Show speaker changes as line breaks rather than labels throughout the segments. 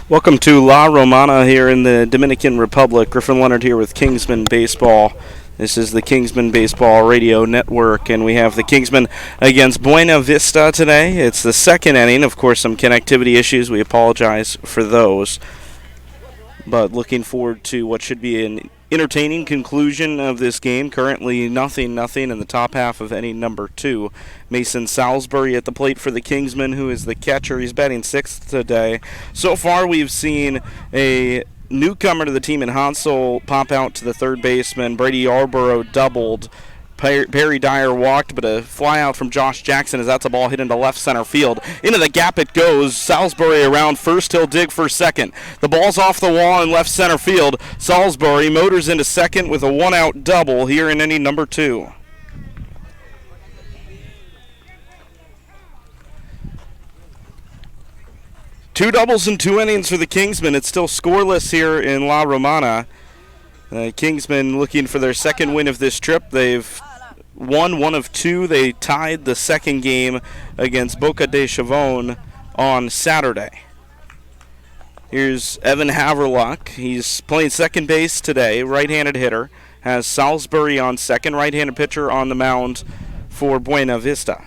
Welcome to La Romana here in the Dominican Republic. Griffin Leonard here with Kingsmen Baseball. This is the Kingsmen Baseball Radio Network, and we have the Kingsmen against Buena Vista today. It's the second inning. Of course, some connectivity issues. We apologize for those. But looking forward to what should be an entertaining conclusion of this game. Currently nothing in the top half of inning number 2. Mason Salisbury at the plate for the Kingsmen, who is the catcher. He's batting 6th today. So far we've seen a newcomer to the team in Hansel pop out to the third baseman. Brady Yarborough doubled. Perry Dyer walked, but a fly out from Josh Jackson as that's a ball hit into left center field. Into the gap it goes. Salisbury around first. He'll dig for second. The ball's off the wall in left center field. Salisbury motors into second with a one-out double here in inning number 2. Two doubles in 2 innings for the Kingsmen. It's still scoreless here in La Romana. Kingsmen looking for their second win of this trip. They've won 1 of 2. They tied the second game against Boca de Chavon on Saturday. Here's Evan Haverluck. He's playing second base today, right-handed hitter. Has Salisbury on second, right-handed pitcher on the mound for Buena Vista.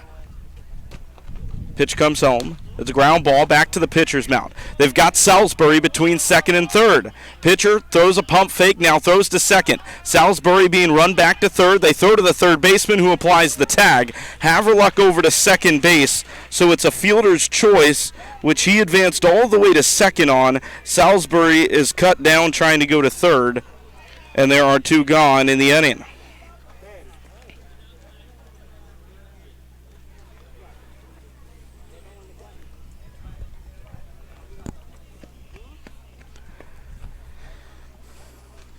Pitch comes home. It's a ground ball back to the pitcher's mound. They've got Salisbury between second and third. Pitcher throws a pump fake, now throws to second. Salisbury being run back to third. They throw to the third baseman who applies the tag. Haverluck over to second base, so it's a fielder's choice, which he advanced all the way to second on. Salisbury is cut down trying to go to third, and there are 2 gone in the inning.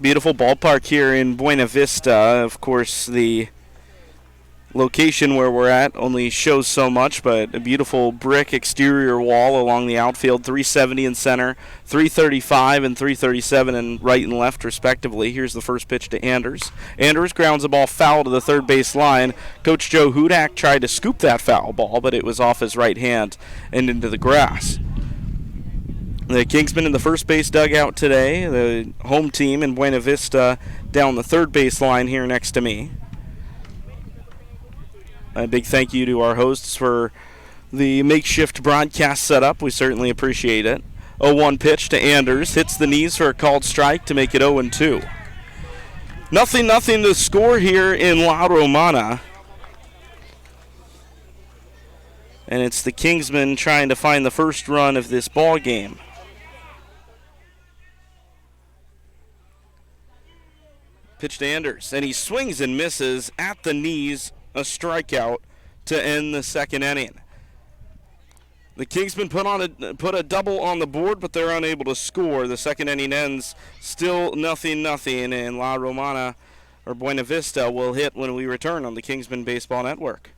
Beautiful ballpark here in Buena Vista. Of course, the location where we're at only shows so much, but a beautiful brick exterior wall along the outfield, 370 in center, 335 and 337 in right and left respectively. Here's the first pitch to Anders. Anders grounds the ball foul to the third base line. Coach Joe Hudak tried to scoop that foul ball, but it was off his right hand and into the grass. The Kingsmen in the first base dugout today. The home team in Buena Vista down the third base line here next to me. A big thank you to our hosts for the makeshift broadcast setup. We certainly appreciate it. 0-1 pitch to Anders. Hits the knees for a called strike to make it 0-2. Nothing to score here in La Romana. And it's the Kingsmen trying to find the first run of this ball game. Pitch to Anders, and he swings and misses at the knees, a strikeout to end the second inning. The Kingsmen put a double on the board, but they're unable to score. The second inning ends still 0-0, and La Romana or Buena Vista will hit when we return on the Kingsmen Baseball Network.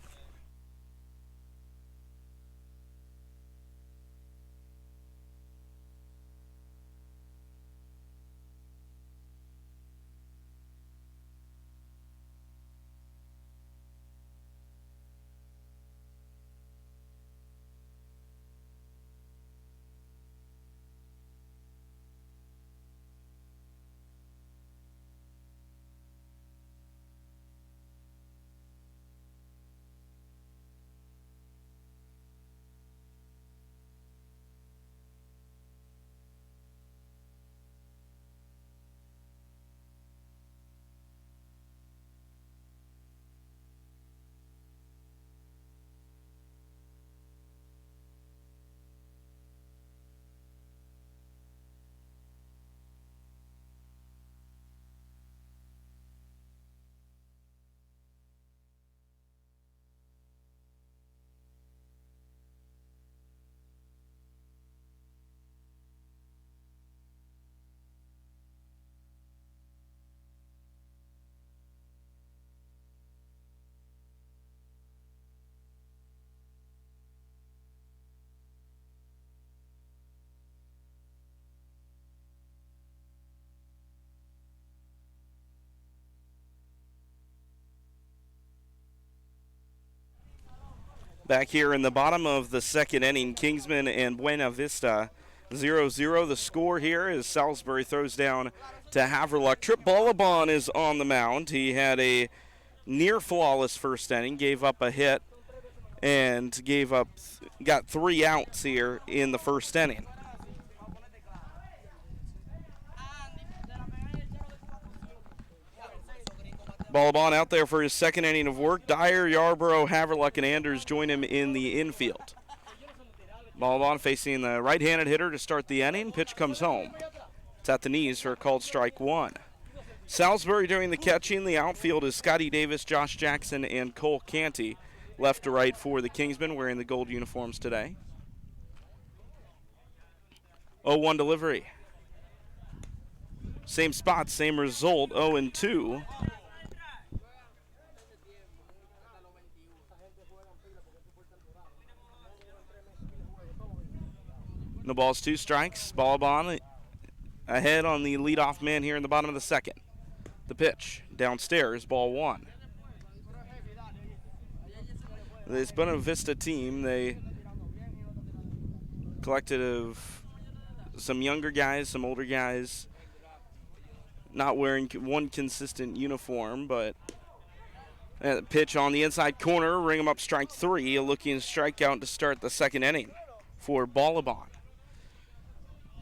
Back here in the bottom of the second inning, Kingsmen and Buena Vista 0-0 the score here as Salisbury throws down to Haverluck. Trip Ballabon is on the mound. He had a near flawless first inning, gave up a hit, and got 3 outs here in the first inning. Ballabon out there for his second inning of work. Dyer, Yarborough, Haverluck, and Anders join him in the infield. Ballabon facing the right-handed hitter to start the inning. Pitch comes home. It's at the knees for a called strike 1. Salisbury doing the catching. The outfield is Scotty Davis, Josh Jackson, and Cole Canty. Left to right for the Kingsmen wearing the gold uniforms today. 0-1 delivery. Same spot, same result, 0-2. No balls, 2 strikes. Ballabon ahead on the leadoff man here in the bottom of the second. The pitch downstairs, ball 1. This Buena Vista team, they collected of some younger guys, some older guys, not wearing one consistent uniform, but pitch on the inside corner, ring him up, strike 3, a looking strikeout to start the second inning for Ballabon.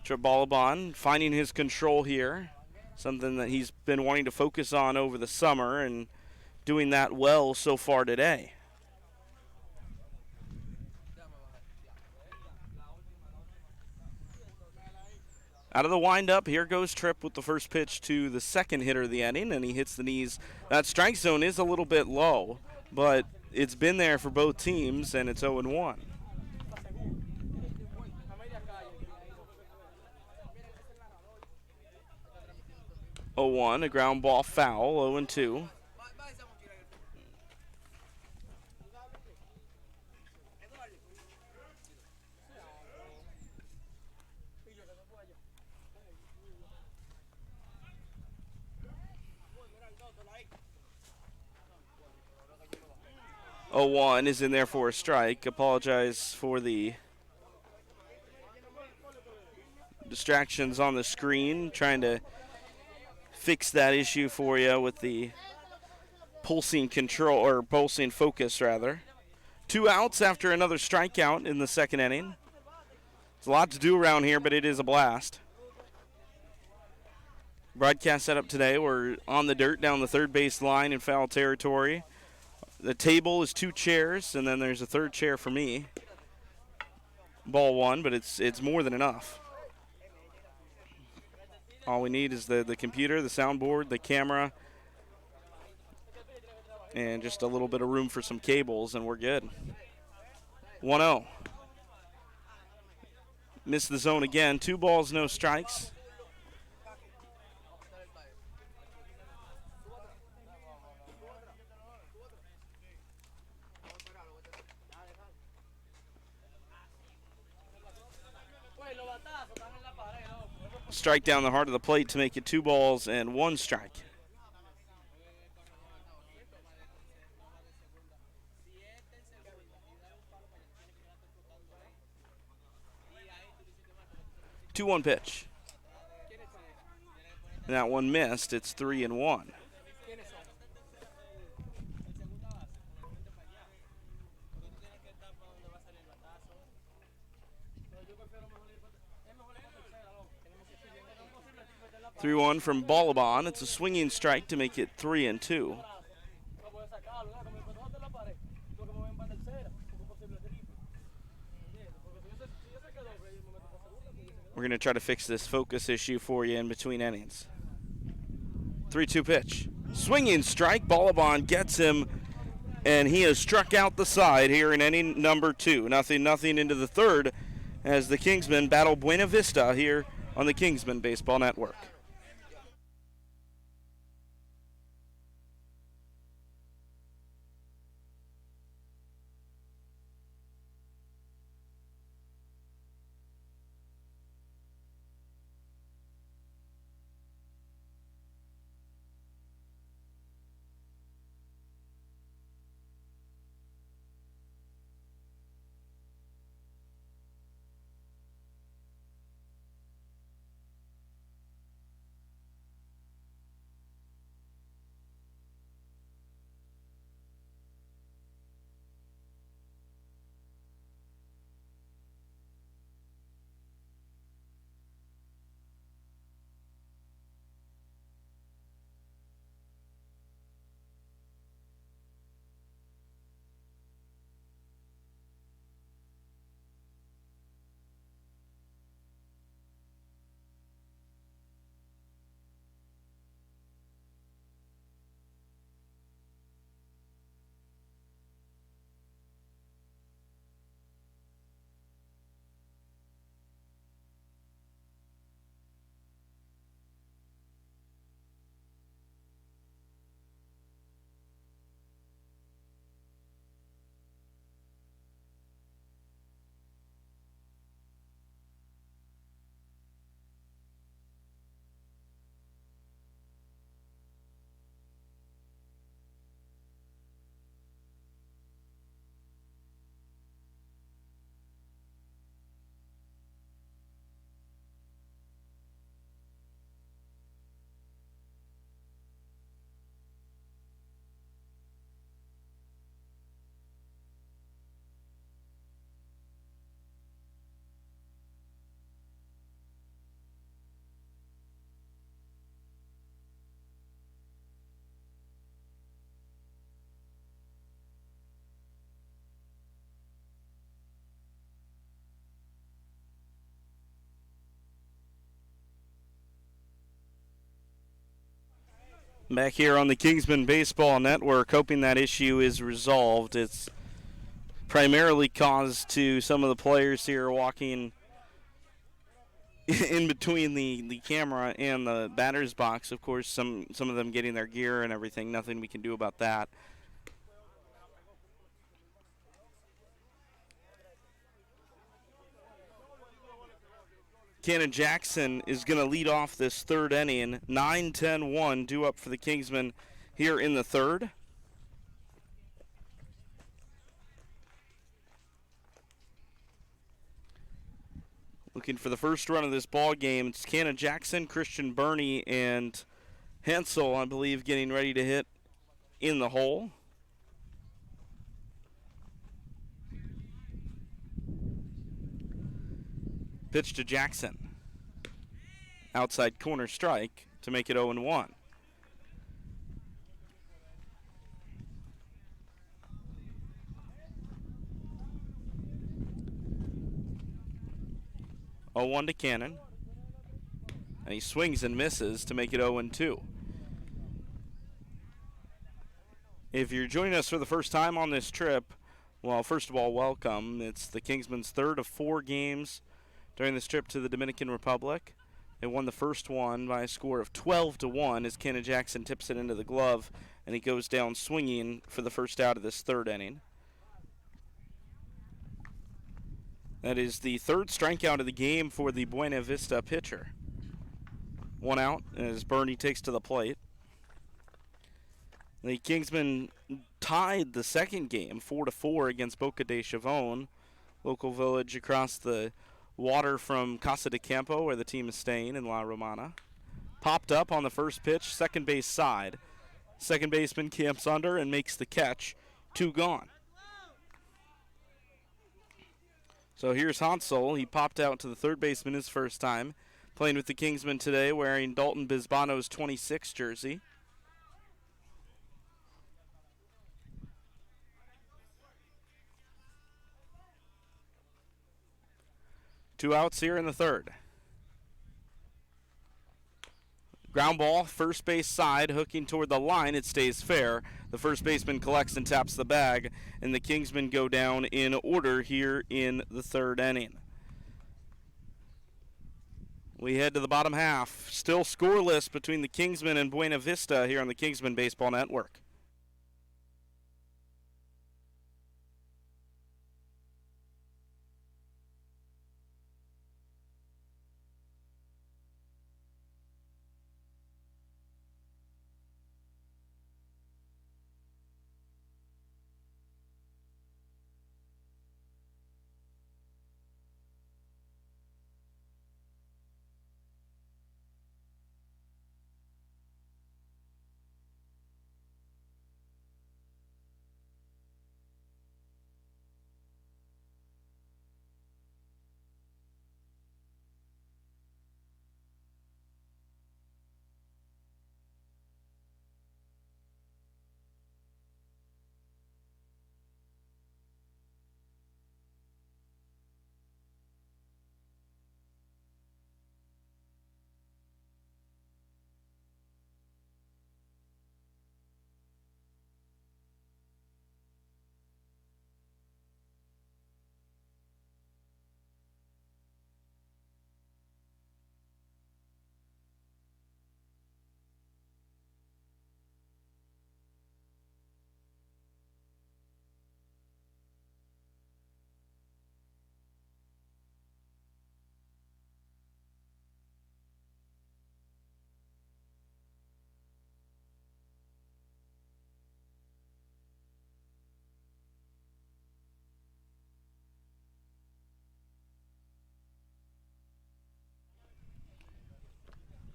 Trip Ballabon finding his control here, something that he's been wanting to focus on over the summer and doing that well so far today. Out of the windup, here goes Tripp with the first pitch to the second hitter of the inning, and he hits the knees. That strike zone is a little bit low, but it's been there for both teams, and it's 0-1. 0-1, a ground ball foul, 0-2. One is in there for a strike. Apologize for the distractions on the screen. Trying to fix that issue for you with the pulsing control, or pulsing focus rather. 2 outs after another strikeout in the second inning. There's a lot to do around here, but it is a blast. Broadcast setup today, we're on the dirt down the third base line in foul territory. The table is 2 chairs, and then there's a third chair for me. Ball 1, but it's more than enough. All we need is the computer, the soundboard, the camera, and just a little bit of room for some cables, and we're good. 1-0. Missed the zone again. 2 balls, no strikes. Strike down the heart of the plate to make it 2 balls and 1 strike. Two 1 pitch. And that one missed. It's 3-1. Three 1 from Ballabon. It's a swinging strike to make it 3-2. We're going to try to fix this focus issue for you in between innings. 3-2 pitch. Swinging strike. Ballabon gets him, and he has struck out the side here in inning number 2. 0-0 into the third as the Kingsmen battle Buena Vista here on the Kingsmen Baseball Network. Back here on the Kingsmen Baseball Network, hoping that issue is resolved. It's primarily caused to some of the players here walking in between the camera and the batter's box. Of course, some of them getting their gear and everything. Nothing we can do about that. Cannon Jackson is going to lead off this third inning. 9-10-1 due up for the Kingsmen here in the third. Looking for the first run of this ball game. It's Cannon Jackson, Christian Burney, and Hensel, I believe, getting ready to hit in the hole. Pitch to Jackson. Outside corner strike to make it 0-1. Oh, 1 to Cannon. And he swings and misses to make it 0-2. If you're joining us for the first time on this trip, well, first of all, welcome. It's the Kingsmen's third of 4 games during this trip to the Dominican Republic. They won the first one by a score of 12-1 as Cannon Jackson tips it into the glove, and he goes down swinging for the first out of this third inning. That is the third strikeout of the game for the Buena Vista pitcher. 1 out as Burney takes to the plate. The Kingsmen tied the second game 4-4 against Boca de Chavon, local village across the water from Casa de Campo, where the team is staying in La Romana. Popped up on the first pitch, second base side. Second baseman camps under and makes the catch. 2 gone. So here's Hansel. He popped out to the third baseman his first time. Playing with the Kingsmen today, wearing Dalton Bisbano's 26 jersey. Two outs here in the third. Ground ball, first base side, hooking toward the line. It stays fair. The first baseman collects and taps the bag, and the Kingsmen go down in order here in the third inning. We head to the bottom half. Still scoreless between the Kingsmen and Buena Vista here on the Kingsmen Baseball Network.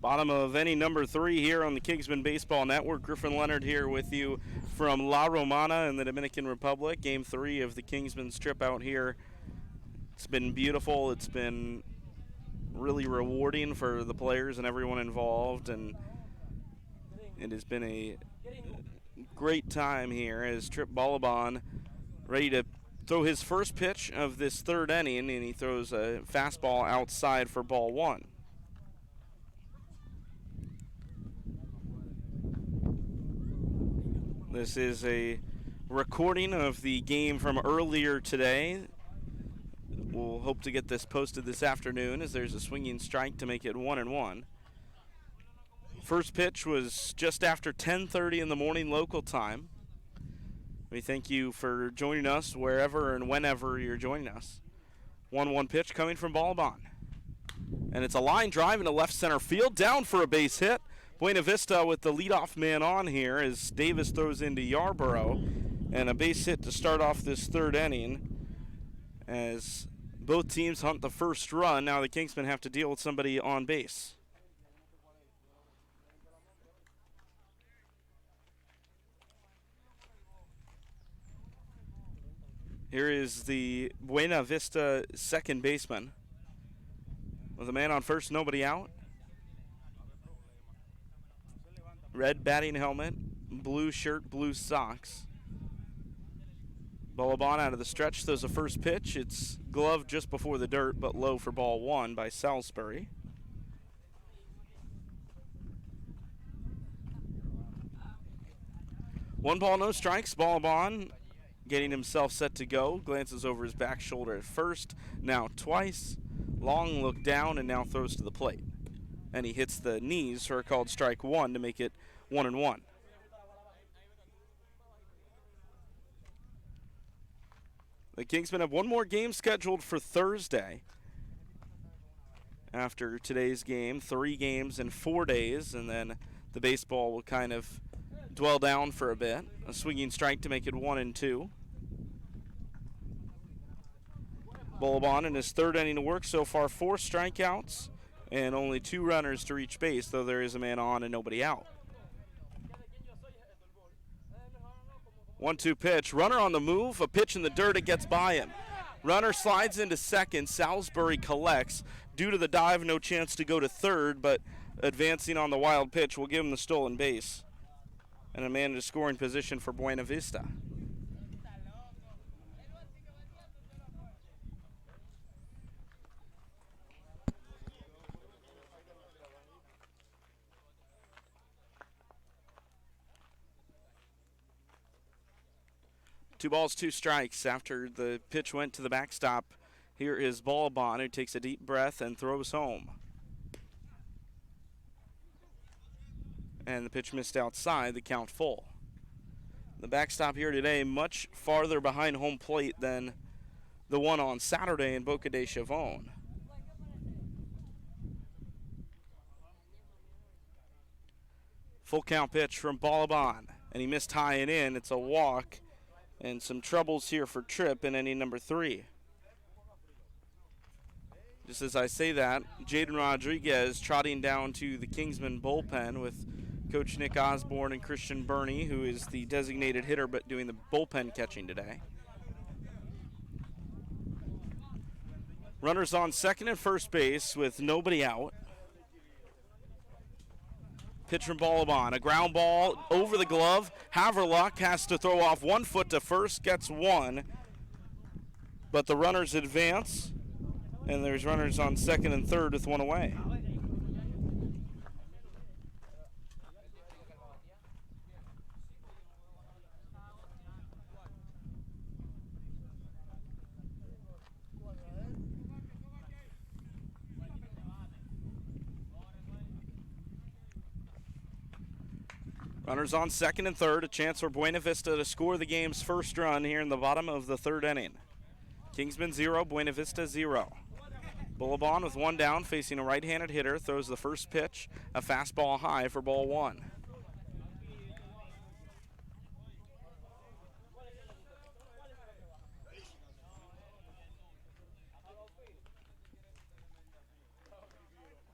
Bottom of inning number 3 here on the Kingsmen Baseball Network. Griffin Leonard here with you from La Romana in the Dominican Republic. Game 3 of the Kingsmen's trip out here. It's been beautiful. It's been really rewarding for the players and everyone involved, and it has been a great time here as Trip Balaban ready to throw his first pitch of this third inning, and he throws a fastball outside for ball 1. This is a recording of the game from earlier today. We'll hope to get this posted this afternoon as there's a swinging strike to make it 1-1. First pitch was just after 10:30 in the morning local time. We thank you for joining us wherever and whenever you're joining us. 1-1 pitch coming from Buena. And it's a line drive into left center field, down for a base hit. Buena Vista with the leadoff man on here as Davis throws into Yarborough. And a base hit to start off this third inning as both teams hunt the first run. Now the Kingsmen have to deal with somebody on base. Here is the Buena Vista second baseman. With a man on first, nobody out. Red batting helmet, blue shirt, blue socks. Buena out of the stretch, throws a first pitch. It's gloved just before the dirt, but low for ball one by Salisbury. One ball, no strikes. Buena getting himself set to go. Glances over his back shoulder at first, now twice. Long look down and now throws to the plate. And he hits the knees for a called strike one to make it 1-1. The Kingsmen have one more game scheduled for Thursday. After today's game, 3 games in 4 days, and then the baseball will kind of dwell down for a bit. A swinging strike to make it 1-2. Buena in his third inning of work so far, 4 strikeouts and only 2 runners to reach base, though there is a man on and nobody out. 1-2 pitch. Runner on the move. A pitch in the dirt. It gets by him. Runner slides into second. Salisbury collects. Due to the dive, no chance to go to third, but advancing on the wild pitch will give him the stolen base. And a man in scoring position for Buena Vista. Two balls, 2 strikes after the pitch went to the backstop. Here is Buena, who takes a deep breath and throws home. And the pitch missed outside, the count full. The backstop here today much farther behind home plate than the one on Saturday in Boca de Chavon. Full count pitch from Buena, and he missed high and in. It's a walk. And some troubles here for Tripp in inning number 3. Just as I say that, Jaden Rodriguez trotting down to the Kingsmen bullpen with Coach Nick Osborne and Christian Burney, who is the designated hitter but doing the bullpen catching today. Runners on second and first base with nobody out. Pitch from Buena, a ground ball over the glove. Haverluck has to throw off 1 foot to first, gets 1. But the runners advance, and there's runners on second and third with 1 away. Runners on second and third, a chance for Buena Vista to score the game's first run here in the bottom of the third inning. Kingsmen 0, Buena Vista 0. Buena with 1 down, facing a right-handed hitter, throws the first pitch, a fastball high for ball 1.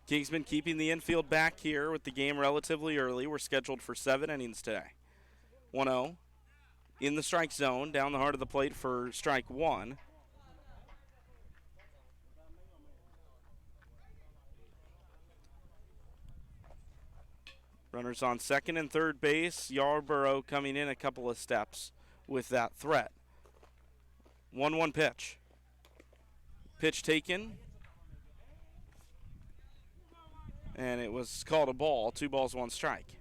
Kingsmen keeping the infield back here with the game relatively early. We're scheduled for 7 innings today. 1-0 in the strike zone, down the heart of the plate for strike 1. Runners on second and third base. Yarborough coming in a couple of steps with that threat. 1-1 pitch. Pitch taken. And it was called a ball. 2 balls, 1 strike.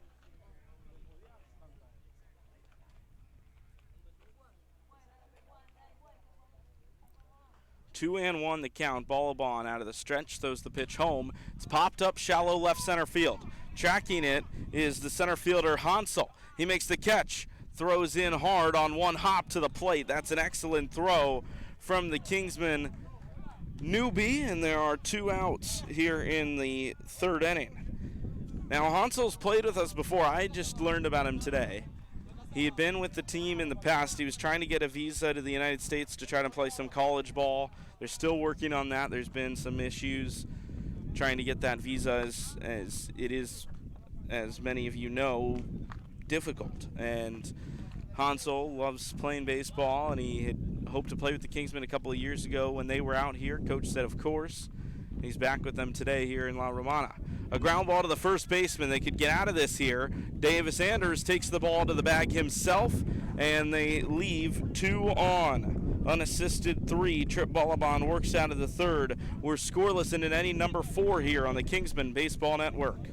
2-1 the count. Ballabon out of the stretch, throws the pitch home. It's popped up shallow left center field. Tracking it is the center fielder Hansel. He makes the catch, throws in hard on one hop to the plate. That's an excellent throw from the Kingsmen newbie, and there are 2 outs here in the 3rd inning. Now, Hansel's played with us before. I just learned about him today. He had been with the team in the past. He was trying to get a visa to the United States to try to play some college ball. They're still working on that. There's been some issues trying to get that visa, as it is, as many of you know, difficult. And Hansel loves playing baseball, and he had hoped to play with the Kingsmen a couple of years ago when they were out here. Coach said, of course. He's back with them today here in La Romana. A ground ball to the first baseman. They could get out of this here. Davis Anders takes the ball to the bag himself, and they leave 2 on. Unassisted 3. Trip Ballabon works out of the 3rd. We're scoreless in inning number 4 here on the Kingsmen Baseball Network.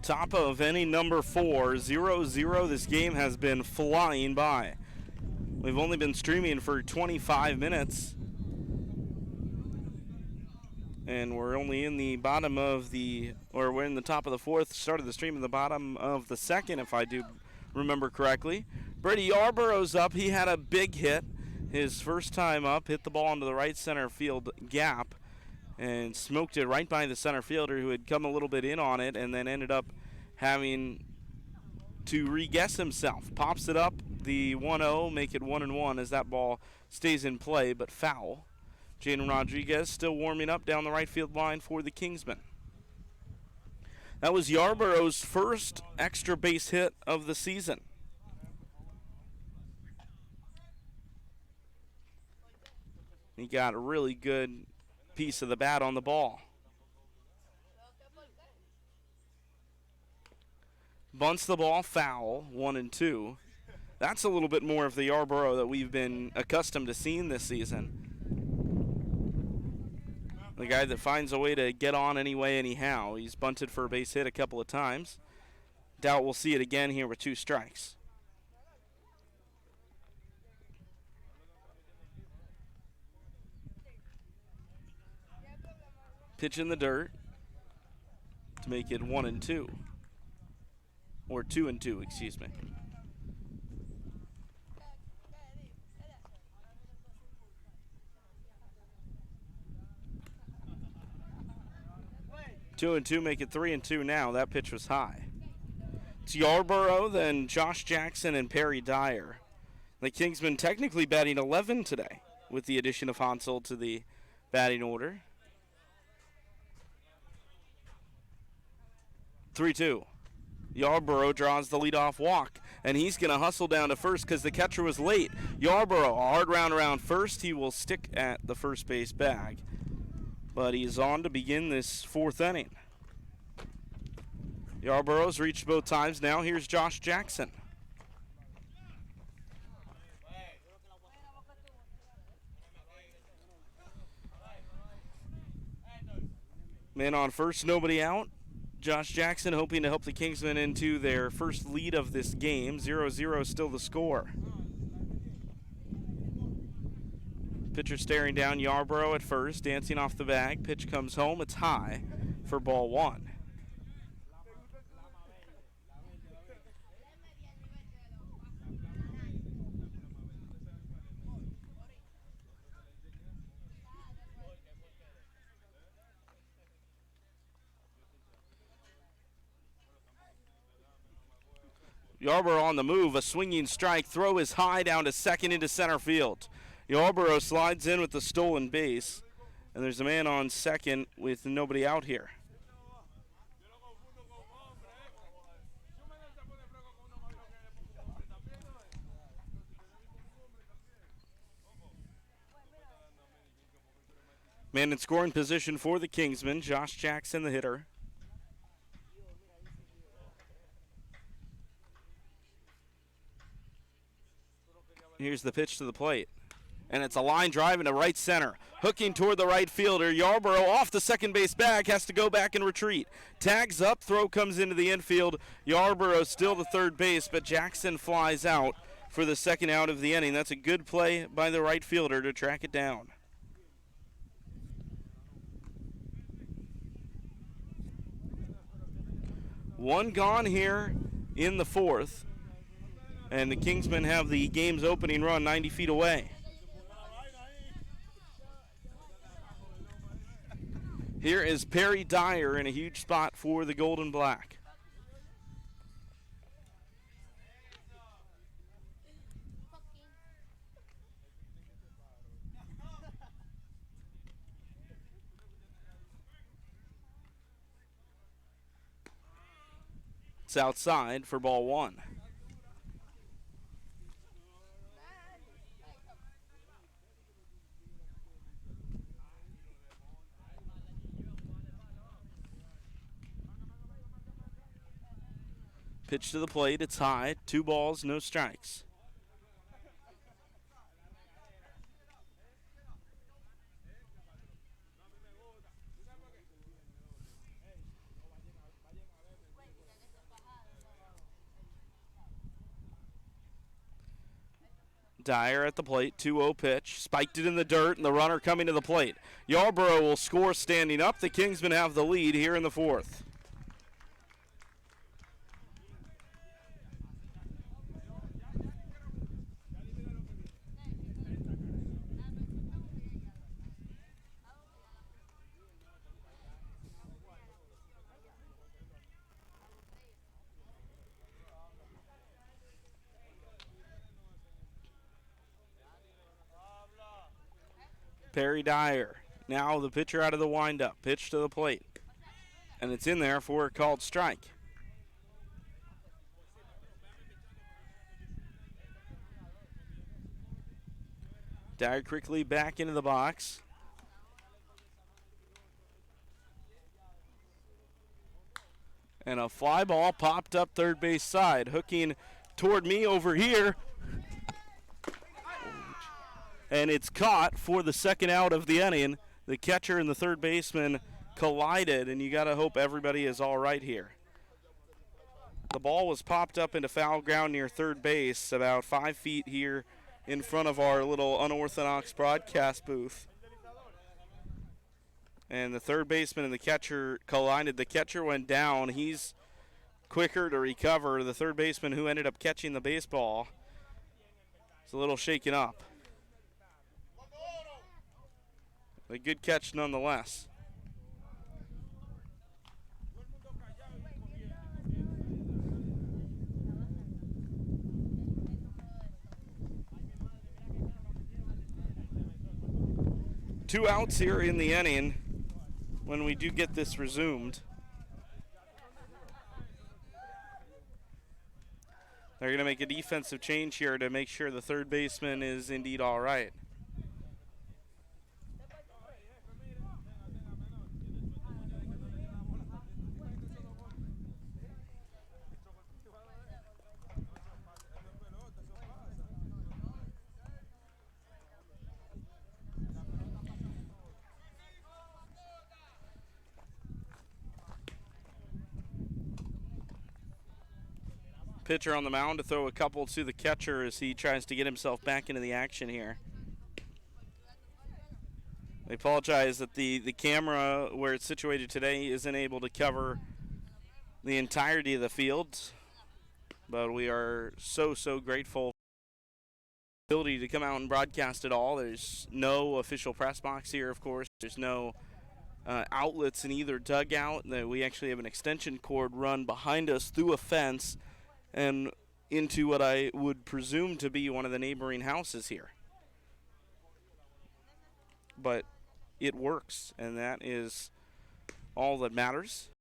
Top of inning number 4, 0-0. This game has been flying by. We've only been streaming for 25 minutes. And we're only in the bottom of the, or we're in the top of the 4th, started the stream in the bottom of the 2nd, if I do remember correctly. Brady Yarborough's up. He had a big hit. His first time up, hit the ball into the right center field gap and smoked it right by the center fielder, who had come a little bit in on it and then ended up having to re-guess himself. Pops it up, the 1-0, make it 1-1 as that ball stays in play, but foul. Jaden Rodriguez still warming up down the right field line for the Kingsmen. That was Yarborough's first extra base hit of the season. He got a really good piece of the bat on the ball. Bunts the ball foul, 1-2. That's a little bit more of the Yarborough that we've been accustomed to seeing this season. The guy that finds a way to get on anyway, anyhow. He's bunted for a base hit a couple of times. Doubt we'll see it again here with 2 strikes. Pitch in the dirt to make it 1-2. Or 2-2, excuse me. Two and two make it 3-2 now. That pitch was high. It's Yarborough, then Josh Jackson and Perry Dyer. The Kingsmen technically batting 11 today with the addition of Hansel to the batting order. 3-2. Yarborough draws the leadoff walk, and he's going to hustle down to first because the catcher was late. Yarborough, a hard round around first. He will stick at the first base bag, but he's on to begin this 4th inning. Yarborough's reached both times now. Here's Josh Jackson. Man on first, nobody out. Josh Jackson hoping to help the Kingsmen into their first lead of this game. 0-0 still the score. Pitcher staring down Yarborough at first, dancing off the bag. Pitch comes home. It's high for ball 1. Yarborough on the move, a swinging strike. Throw is high down to second into center field. Yarborough slides in with the stolen base, and there's a man on second with nobody out here. Man in scoring position for the Kingsmen, Josh Jackson, the hitter. Here's the pitch to the plate. And it's a line drive into right center. Hooking toward the right fielder. Yarborough off the second base bag. Has to go back and retreat. Tags up. Throw comes into the infield. Yarborough still to third base, but Jackson flies out for the second out of the inning. That's a good play by the right fielder to track it down. One gone here in the 4th. And the Kingsmen have the game's opening run 90 feet away. Here is Perry Dyer in a huge spot for the Gold and Black. It's outside for ball 1. Pitch to the plate. It's high. 2 balls, no strikes. Dyer at the plate. 2-0 pitch. Spiked it in the dirt, and the runner coming to the plate. Yarborough will score standing up. The Kingsmen have the lead here in the 4th. Perry Dyer, now the pitcher out of the windup. Pitch to the plate. And it's in there for a called strike. Dyer quickly back into the box. And a fly ball popped up third base side. Hooking toward me over here. And it's caught for the second out of the inning. The catcher and the third baseman collided, and you got to hope everybody is all right here. The ball was popped up into foul ground near third base, about 5 feet here in front of our little unorthodox broadcast booth. And the third baseman and the catcher collided. The catcher went down. He's quicker to recover. The third baseman who ended up catching the baseball is a little shaken up. A good catch nonetheless. Two outs here in the inning when we do get this resumed. They're going to make a defensive change here to make sure the third baseman is indeed all right. Pitcher on the mound to throw a couple to the catcher as he tries to get himself back into the action here. I apologize that the camera where it's situated today isn't able to cover the entirety of the field, but we are so grateful for the ability to come out and broadcast it all. There's no official press box here, of course. There's no outlets in either dugout. We actually have an extension cord run behind us through a fence and into what I would presume to be one of the neighboring houses here. But it works, and that is all that matters.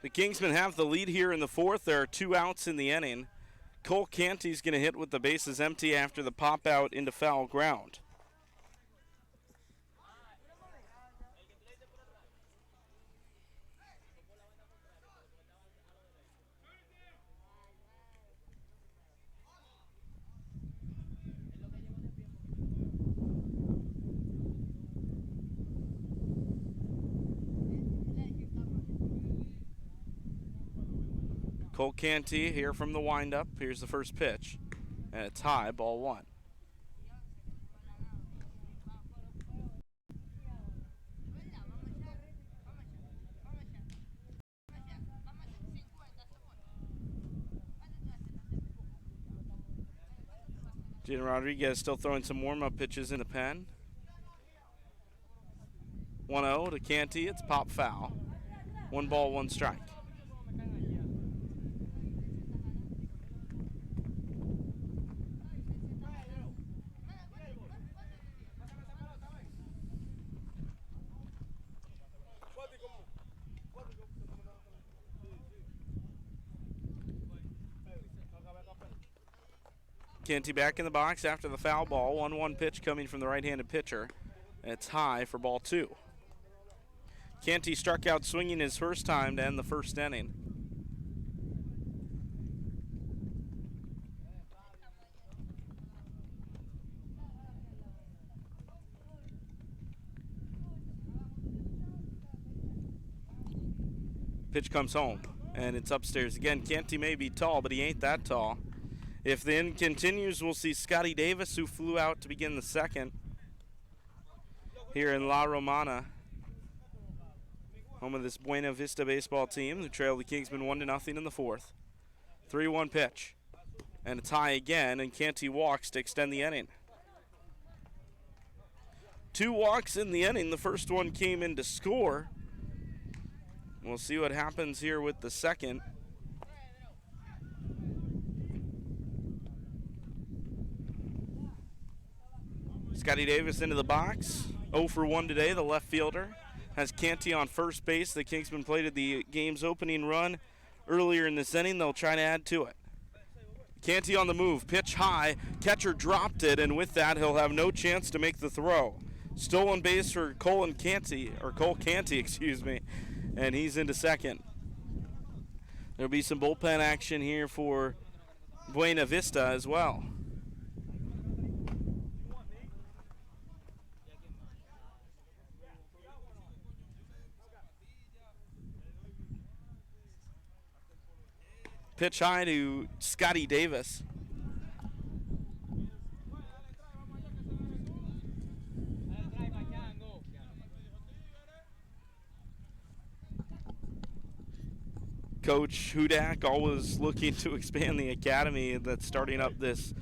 The Kingsmen have the lead here in the fourth. There are 2 outs in the inning. Cole Canty's going to hit with the bases empty after the pop out into foul ground. Cole Canty here from the windup. Here's the first pitch. And it's high, ball 1. Gene Rodriguez still throwing some warm-up pitches in the pen. 1-0 to Canty. It's pop foul. 1 ball, 1 strike. Canty back in the box after the foul ball. 1-1 pitch coming from the right-handed pitcher. It's high for ball 2. Canty struck out swinging his first time to end the first inning. Pitch comes home, and it's upstairs again. Canty may be tall, but he ain't that tall. If the inning continues, we'll see Scotty Davis, who flew out to begin the second here in La Romana, home of this Buena Vista baseball team, who trailed the Kingsmen 1-0 in the fourth. 3-1 pitch, and it's high again, and Canty walks to extend the inning. 2 walks in the inning. The first one came in to score. We'll see what happens here with the second. Scotty Davis into the box. 0 for 1 today, the left fielder. Has Canty on first base. The Kingsmen played the game's opening run earlier in this inning. They'll try to add to it. Canty on the move. Pitch high. Catcher dropped it, and with that, he'll have no chance to make the throw. Stolen base for Cole Canty, excuse me, and he's into second. There'll be some bullpen action here for Buena Vista as well. Pitch high to Scotty Davis. Coach Hudak always looking to expand the academy that's starting up this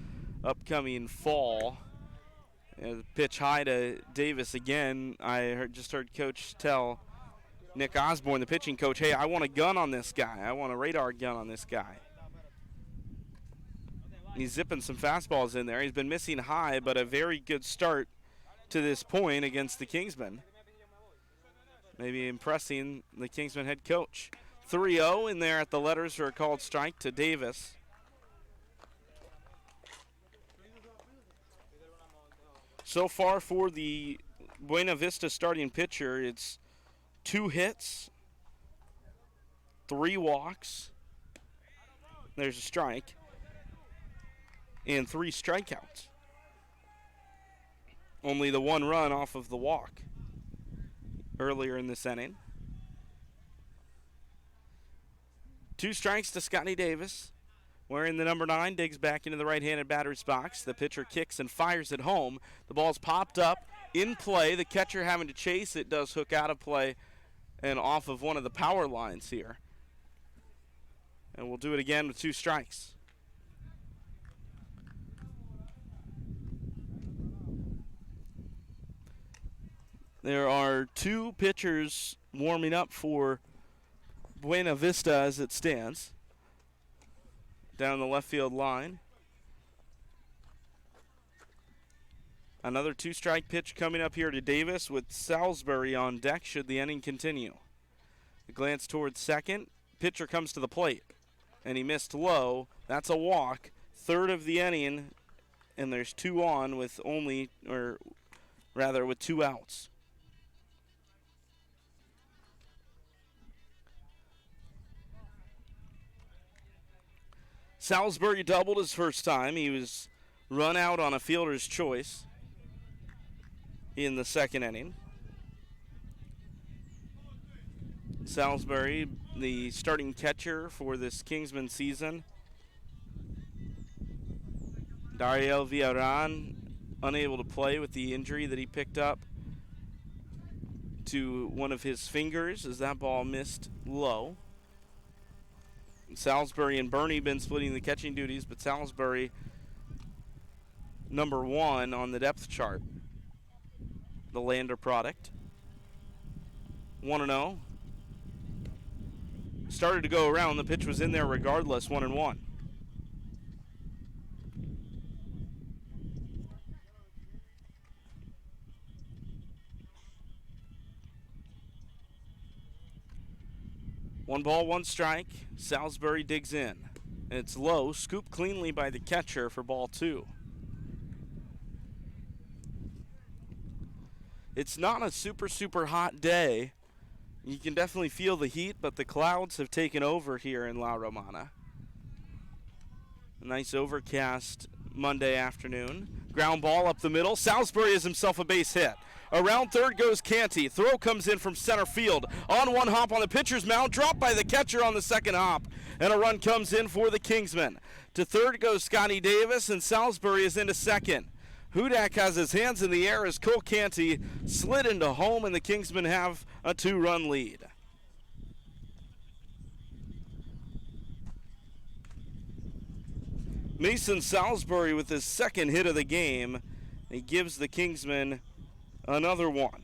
upcoming fall. Pitch high to Davis again. I just heard Coach tell Nick Osborne, the pitching coach, hey, I want a gun on this guy. I want a radar gun on this guy. He's zipping some fastballs in there. He's been missing high, but a very good start to this point against the Kingsmen. Maybe impressing the Kingsmen head coach. 3-0 in there at the letters for a called strike to Davis. So far for the Buena Vista starting pitcher, it's 2 hits, 3 walks, there's a strike, and 3 strikeouts. Only the 1 run off of the walk earlier in this inning. 2 strikes to Scotty Davis. Wearing the number 9, digs back into the right-handed batter's box. The pitcher kicks and fires it home. The ball's popped up in play. The catcher having to chase it does hook out of play and off of one of the power lines here. And we'll do it again with 2 strikes. There are 2 pitchers warming up for Buena Vista as it stands. Down the left field line. Another 2-strike pitch coming up here to Davis with Salisbury on deck should the inning continue. A glance towards second. Pitcher comes to the plate, and he missed low. That's a walk. Third of the inning, and there's 2 on with with 2 outs. Salisbury doubled his first time. He was run out on a fielder's choice in the second inning. Salisbury, the starting catcher for this Kingsman season. Dariel Villarán unable to play with the injury that he picked up to one of his fingers as that ball missed low. Salisbury and Bernie been splitting the catching duties, but Salisbury number 1 on the depth chart. The Lander product. 1-0. Started to go around. The pitch was in there regardless. 1-1. One ball, 1 strike. Salisbury digs in. It's low, scooped cleanly by the catcher for ball 2. It's not a super hot day. You can definitely feel the heat, but the clouds have taken over here in La Romana. A nice overcast Monday afternoon. Ground ball up the middle. Salisbury has himself a base hit. Around third goes Canty. Throw comes in from center field. On one hop on the pitcher's mound. Dropped by the catcher on the second hop. And a run comes in for the Kingsmen. To third goes Scotty Davis, and Salisbury is into second. Hudak has his hands in the air as Cole Canty slid into home, and the Kingsmen have a 2-run lead. Mason Salisbury with his second hit of the game. He gives the Kingsmen another one.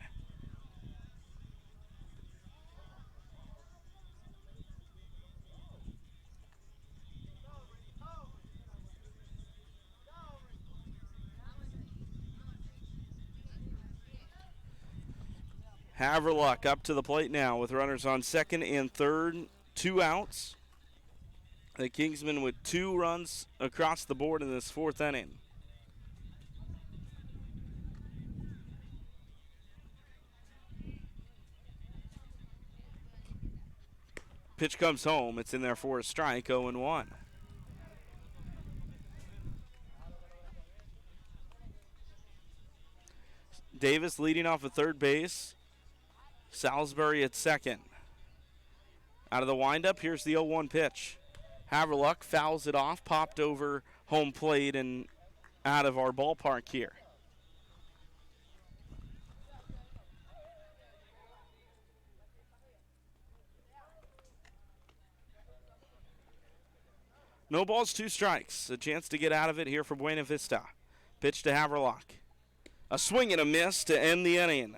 Haverluck up to the plate now with runners on second and third, 2 outs. The Kingsmen with 2 runs across the board in this 4th inning. Pitch comes home. It's in there for a strike, 0-1. Davis leading off at third base. Salisbury at second. Out of the windup, here's the 0-1 pitch. Haverluck fouls it off, popped over home plate and out of our ballpark here. No balls, 2 strikes. A chance to get out of it here for Buena Vista. Pitch to Haverluck. A swing and a miss to end the inning.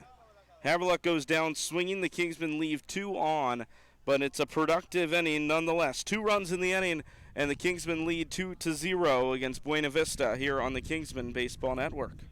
Haverluck goes down swinging. The Kingsmen leave 2 on, but it's a productive inning nonetheless. 2 runs in the inning, and the Kingsmen lead 2-0 against Buena Vista here on the Kingsmen Baseball Network.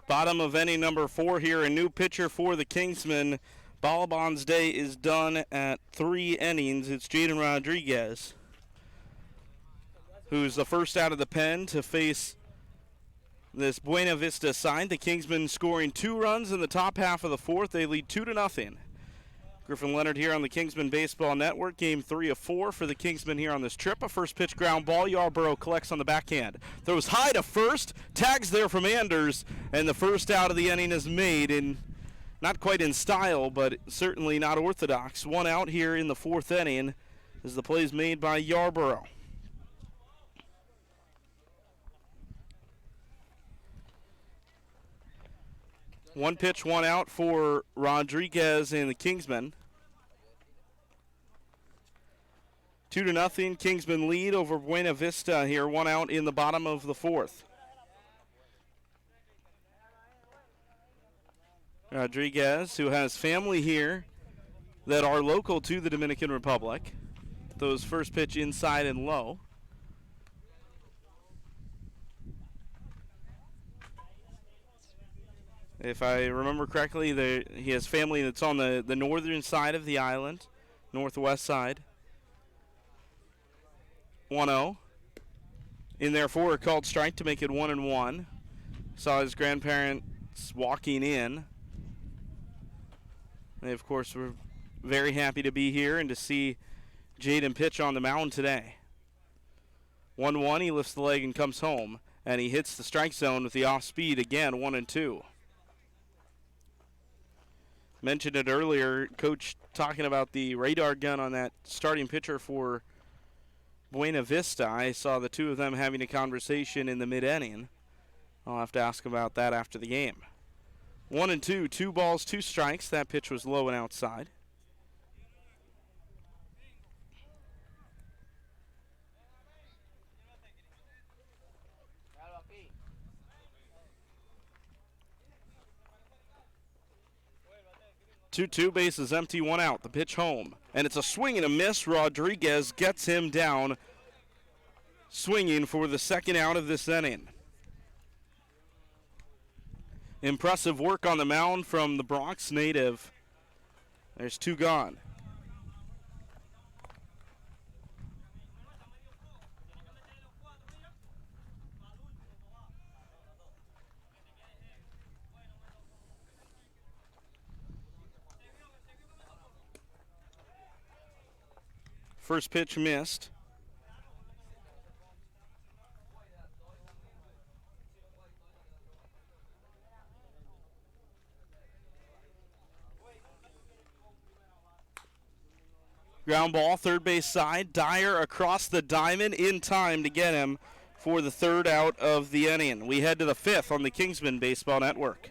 Bottom of inning number 4 here. A new pitcher for the Kingsmen. Balaban's day is done at 3 innings. It's Jaden Rodriguez, who's the first out of the pen to face this Buena Vista side. The Kingsmen scoring 2 runs in the top half of the 4th. They lead 2-0. Griffin Leonard here on the Kingsmen Baseball Network. Game 3 of 4 for the Kingsmen here on this trip. A first pitch ground ball. Yarborough collects on the backhand. Throws high to first. Tags there from Anders. And the first out of the inning is made. And not quite in style, but certainly not orthodox. 1 out here in the 4th inning as the play is made by Yarborough. One pitch, 1 out for Rodriguez and the Kingsmen. 2-0. Kingsmen lead over Buena Vista here. 1 out in the bottom of the 4th. Rodriguez, who has family here that are local to the Dominican Republic. Those first pitch inside and low. If I remember correctly, he has family that's on the northern side of the island, northwest side. 1-0. In there for a called strike to make it 1-1. Saw his grandparents walking in. They, of course, were very happy to be here and to see Jaden pitch on the mound today. 1-1, he lifts the leg and comes home, and he hits the strike zone with the off speed again, 1-2. Mentioned it earlier, Coach talking about the radar gun on that starting pitcher for Buena Vista. I saw the two of them having a conversation in the mid-inning. I'll have to ask about that after the game. 1-2, 2 balls, 2 strikes. That pitch was low and outside. 2-2, bases empty, one out. The pitch home. And it's a swing and a miss. Rodriguez gets him down, swinging for the second out of this inning. Impressive work on the mound from the Bronx native. There's 2 gone. First pitch missed. Ground ball, third base side. Dyer across the diamond in time to get him for the third out of the inning. We head to the 5th on the Kingsmen Baseball Network.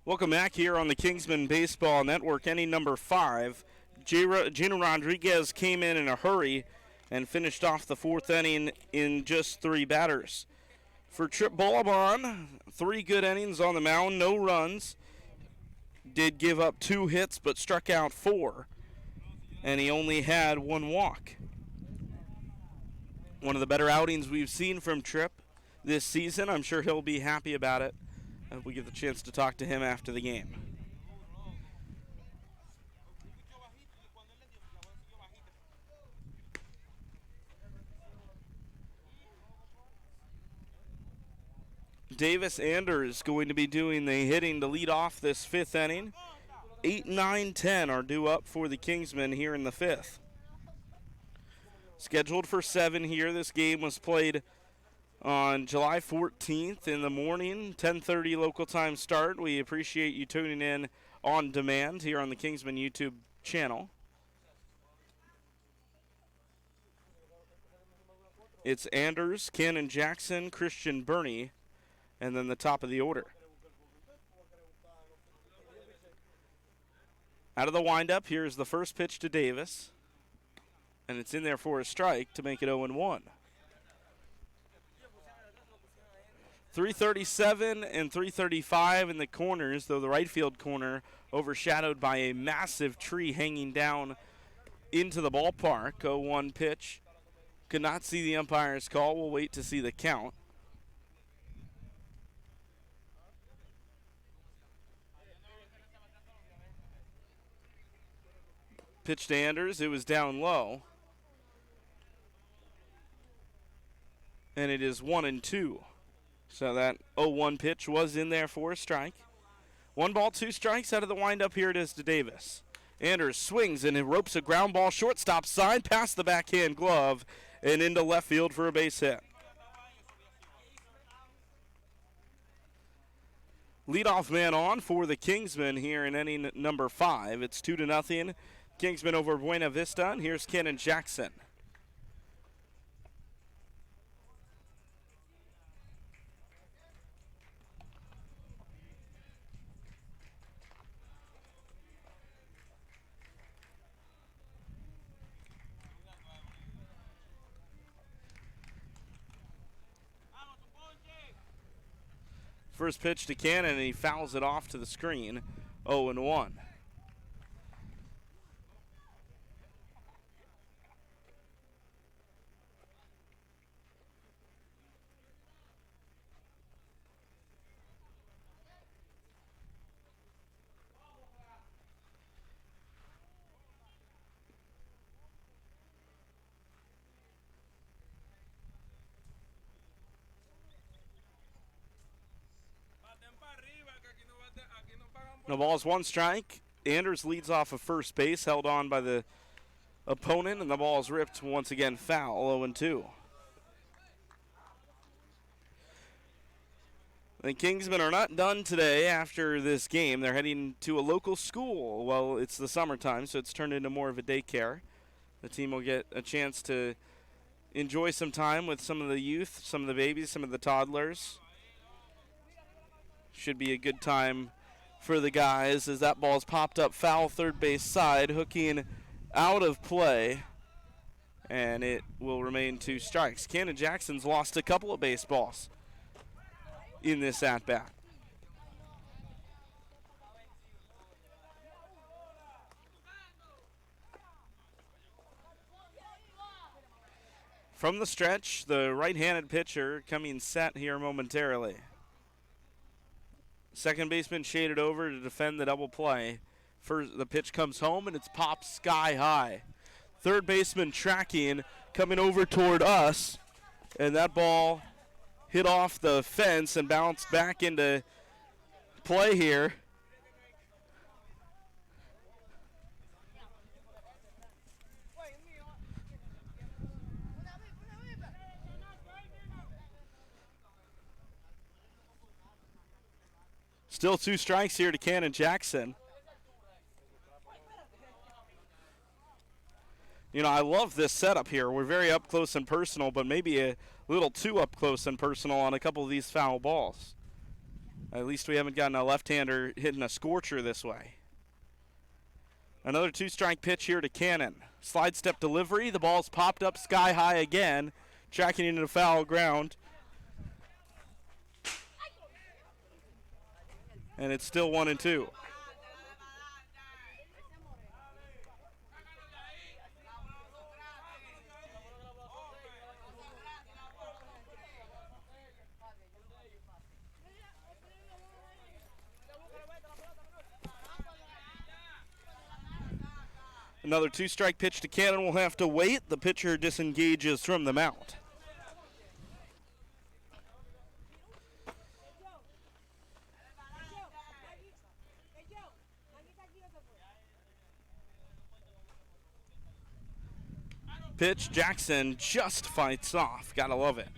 Welcome back here on the Kingsmen Baseball Network. Inning number 5. Gino Rodriguez came in a hurry and finished off the 4th inning in just 3 batters. For Trip Bolabon, 3 good innings on the mound, no runs. Did give up 2 hits but struck out 4. And he only had 1 walk. One of the better outings we've seen from Trip this season. I'm sure he'll be happy about it. We get the chance to talk to him after the game. Davis Anders going to be doing the hitting to lead off this 5th inning. 8, 9, 10 are due up for the Kingsmen here in the 5th. Scheduled for 7 here. This game was played on July 14th in the morning, 10:30 local time start. We appreciate you tuning in on demand here on the Kingsmen YouTube channel. It's Anders, Cannon Jackson, Christian Burney, and then the top of the order. Out of the windup, here's the first pitch to Davis, and it's in there for a strike to make it 0-1. 337 and 335 in the corners, though the right field corner overshadowed by a massive tree hanging down into the ballpark. 0-1 pitch. Could not see the umpire's call. We'll wait to see the count. Pitch to Anders. It was down low. And it is 1-2. So that 0-1 pitch was in there for a strike. 1 ball, 2 strikes out of the windup. Here it is to Davis. Anders swings and it ropes a ground ball shortstop side past the backhand glove and into left field for a base hit. Leadoff man on for the Kingsmen here in inning number 5. It's 2-0. Kingsmen over Buena Vista, and here's Cannon Jackson. First pitch to Cannon, and he fouls it off to the screen. 0-1. The ball's one strike. Anders leads off of first base, held on by the opponent, and the ball is ripped once again foul, 0-2. The Kingsmen are not done today after this game. They're heading to a local school. Well, it's the summertime, so it's turned into more of a daycare. The team will get a chance to enjoy some time with some of the youth, some of the babies, some of the toddlers. Should be a good time for the guys as that ball's popped up foul third base side, hooking out of play, and it will remain 2 strikes. Cannon Jackson's lost a couple of baseballs in this at-bat. From the stretch, the right-handed pitcher coming set here momentarily. Second baseman shaded over to defend the double play. First, the pitch comes home, and it's popped sky high. Third baseman tracking, coming over toward us, and that ball hit off the fence and bounced back into play here. Still 2 strikes here to Cannon Jackson. You know, I love this setup here. We're very up close and personal, but maybe a little too up close and personal on a couple of these foul balls. At least we haven't gotten a left-hander hitting a scorcher this way. Another 2-strike pitch here to Cannon. Slide step delivery. The ball's popped up sky high again, tracking into the foul ground. And it's still 1-2. Another 2-strike pitch to Cannon will have to wait. The pitcher disengages from the mound. Pitch, Jackson just fights off. Gotta love it.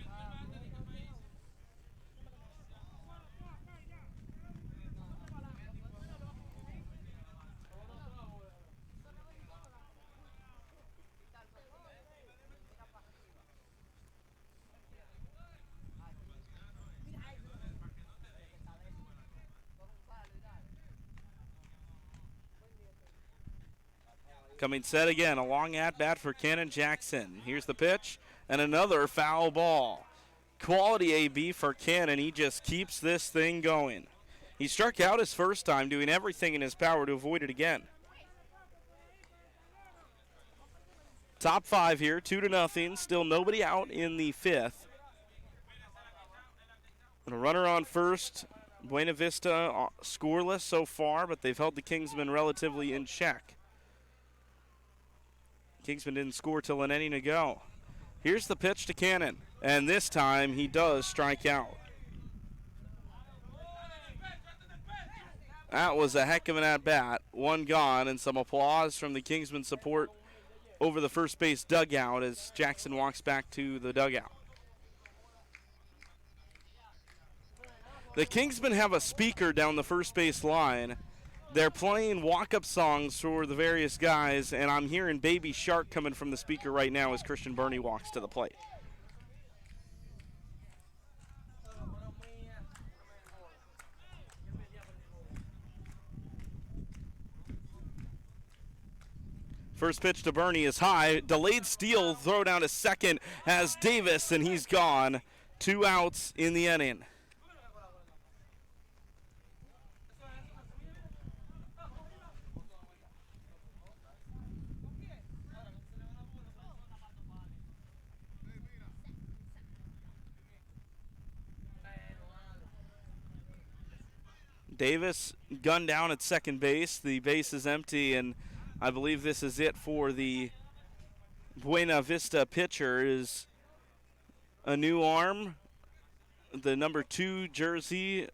Coming set again, a long at-bat for Cannon Jackson. Here's the pitch, and another foul ball. Quality AB for Cannon. He just keeps this thing going. He struck out his first time, doing everything in his power to avoid it again. Top 5 here, 2-0. Still nobody out in the 5th. And a runner on first. Buena Vista scoreless so far, but they've held the Kingsmen relatively in check. Kingsman didn't score till an inning ago. Here's the pitch to Cannon, and this time he does strike out. That was a heck of an at-bat. One gone, and some applause from the Kingsman support over the first base dugout as Jackson walks back to the dugout. The Kingsmen have a speaker down the first base line. They're playing walk-up songs for the various guys, and I'm hearing Baby Shark coming from the speaker right now as Christian Burney walks to the plate. First pitch to Burney is high. Delayed steal, throw down to second has Davis, and he's gone. 2 outs in the inning. Davis gunned down at second base. The base is empty, and I believe this is it for the Buena Vista pitcher. Is a new arm. The number 2 jersey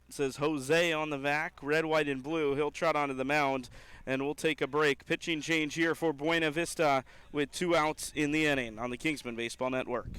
says Jose on the back, red, white, and blue. He'll trot onto the mound, and we'll take a break. Pitching change here for Buena Vista with 2 outs in the inning on the Kingsmen Baseball Network.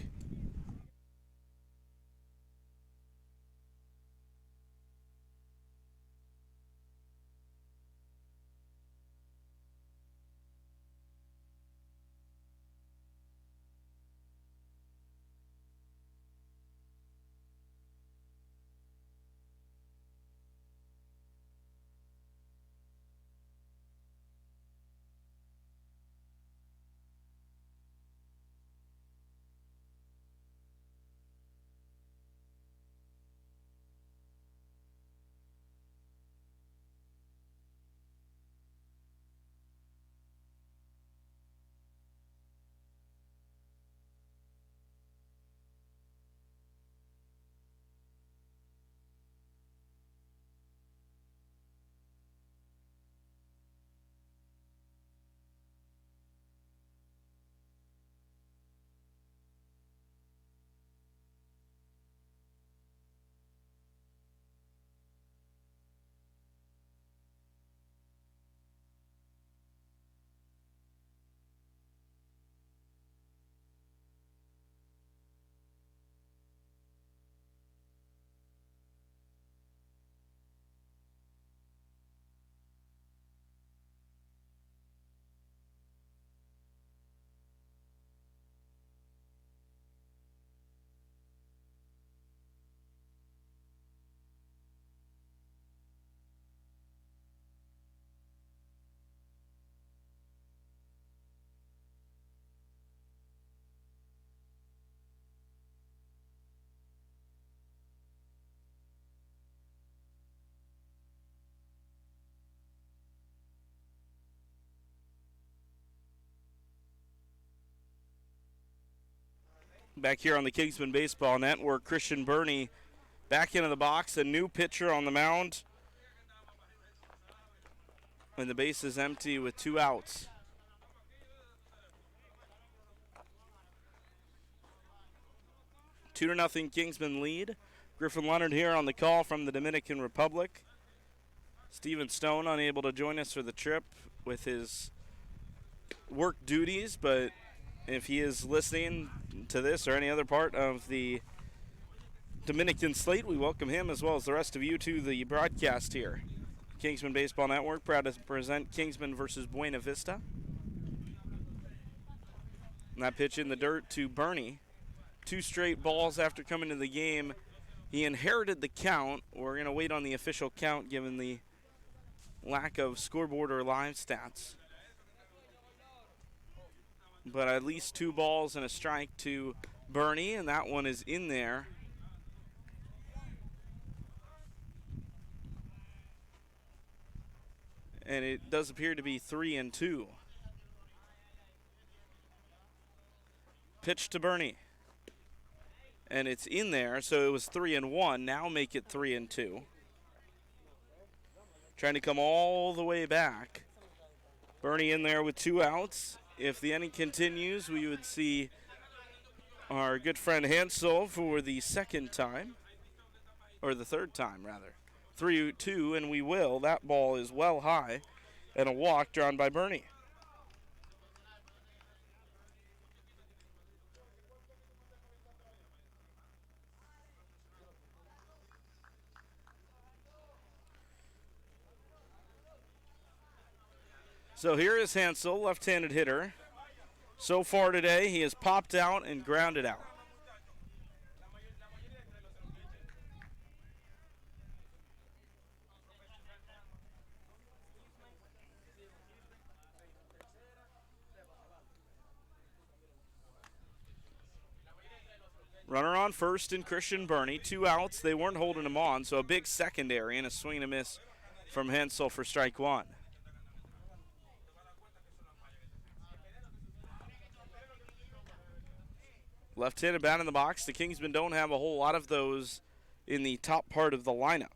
Back here on the Kingsmen Baseball Network, Christian Burney back into the box, a new pitcher on the mound. And the base is empty with 2 outs. Two to nothing Kingsmen lead. Griffin Leonard here on the call from the Dominican Republic. Stephen Stone unable to join us for the trip with his work duties, but if he is listening to this or any other part of the Dominican slate, we welcome him as well as the rest of you to the broadcast here. Kingsmen Baseball Network proud to present Kingsmen versus Buena Vista. And that pitch in the dirt to Burney. 2 straight balls after coming to the game. He inherited the count. We're going to wait on the official count given the lack of scoreboard or live stats. But at least 2 balls and a strike to Burney, and that one is in there. And it does appear to be 3-2. Pitch to Burney. And it's in there, so it was 3-1. Now make it 3-2. Trying to come all the way back. Burney in there with 2 outs. If the inning continues, we would see our good friend Hansel for the second time, or the third time, rather. 3-2, and we will. That ball is well high, and a walk drawn by Burney. So here is Hansel, left-handed hitter. So far today, he has popped out and grounded out. Runner on first in Christian Burney. 2 outs. They weren't holding him on, so a big secondary and a swing and a miss from Hansel for strike 1. Left-handed bat in the box. The Kingsmen don't have a whole lot of those in the top part of the lineup.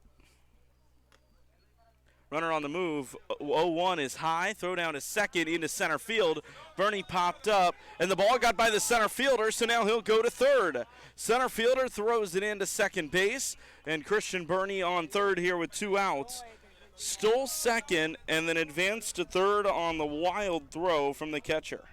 Runner on the move. 0-1 is high. Throw down to second into center field. Bernie popped up, and the ball got by the center fielder, so now he'll go to third. Center fielder throws it into second base, and Christian Bernie on third here with 2 outs. Stole second and then advanced to third on the wild throw from the catcher.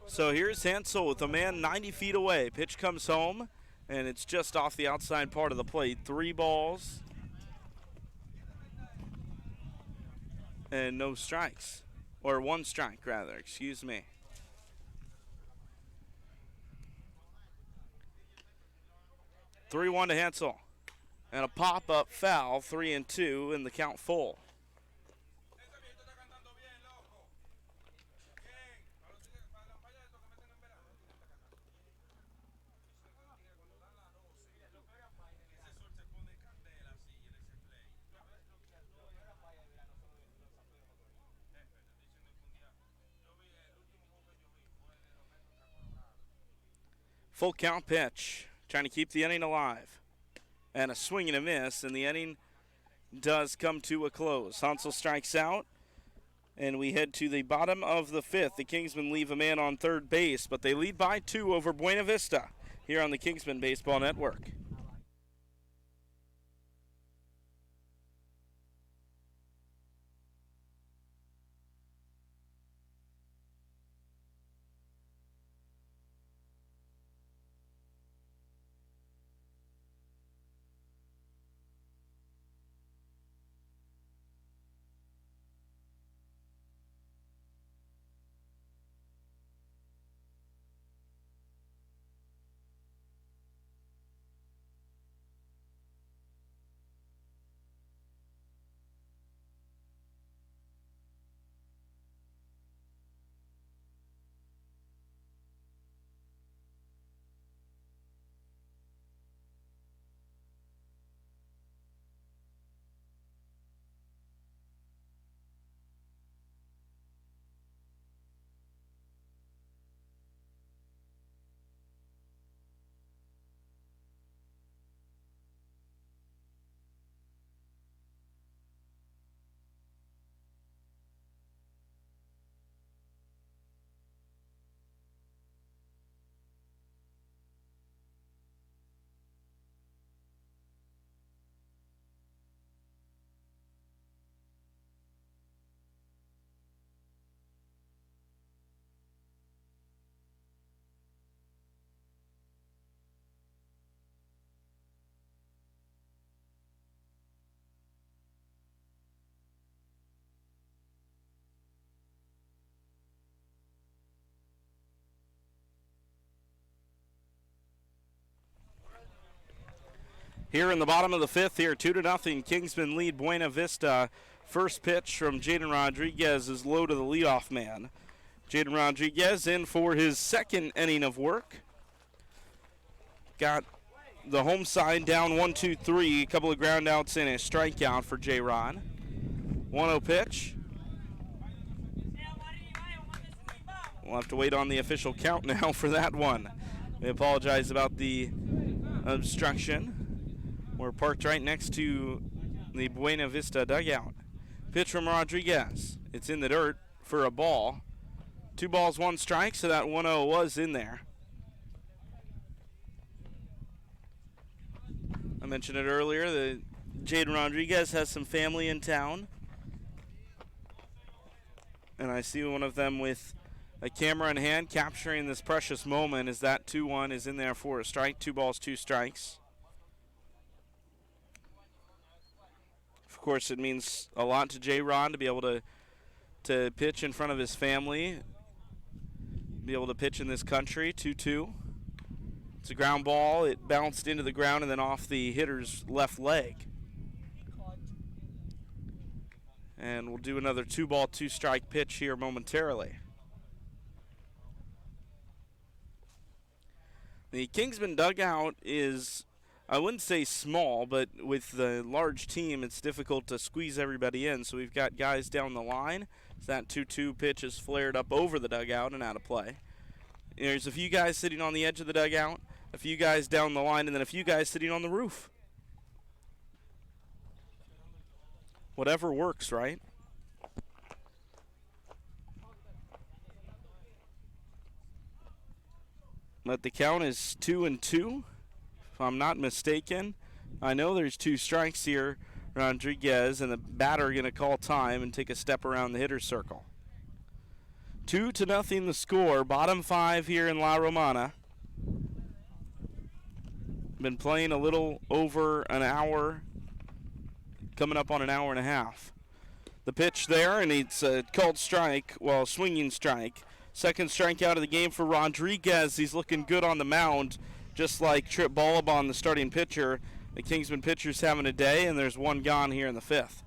So here's Hansel with a man 90 feet away. Pitch comes home, and it's just off the outside part of the plate. 3 balls and no strikes. Or 1 strike, rather. Excuse me. (3-1) to Hansel. And a pop-up foul, 3-2, and the count full. Full count pitch, trying to keep the inning alive. And a swing and a miss, and the inning does come to a close. Hansel strikes out, and we head to the bottom of the 5th. The Kingsmen leave a man on third base, but they lead by 2 over Buena Vista here on the Kingsmen Baseball Network. Here in the bottom of the 5th, here 2-0. Kingsmen lead Buena Vista. First pitch from Jaden Rodriguez is low to the leadoff man. Jaden Rodriguez in for his 2nd inning of work. Got the home side down 1-2-3. A couple of ground outs and a strikeout for J-Rod. 1-0 pitch. We'll have to wait on the official count now for that one. We apologize about the obstruction. We're parked right next to the Buena Vista dugout. Pitch from Rodriguez. It's in the dirt for a ball. 2 balls, 1 strike, so that 1-0 was in there. I mentioned it earlier that Jaden Rodriguez has some family in town. And I see one of them with a camera in hand capturing this precious moment as that 2-1 is in there for a strike. 2 balls, 2 strikes. Of course, it means a lot to J-Rod to be able to pitch in front of his family, be able to pitch in this country. 2-2. It's a ground ball. It bounced into the ground and then off the hitter's left leg. And we'll do another 2 ball, 2 strike pitch here momentarily. The Kingsman dugout is I wouldn't say small, but with the large team, it's difficult to squeeze everybody in. So we've got guys down the line. So that 2-2 pitch is flared up over the dugout and out of play. There's a few guys sitting on the edge of the dugout, a few guys down the line, and then a few guys sitting on the roof. Whatever works, right? But the count is 2-2, if I'm not mistaken. I know there's 2 strikes here, Rodriguez, and the batter going to call time and take a step around the hitter's circle. 2-0 the score. Bottom 5 here in La Romana. Been playing a little over an hour, coming up on an hour and a half. The pitch there, and it's a called strike, well, swinging strike. Second strikeout of the game for Rodriguez. He's looking good on the mound, just like Trip Balaban, the starting pitcher. The Kingsman pitcher's having a day, and there's one gone here in the 5th.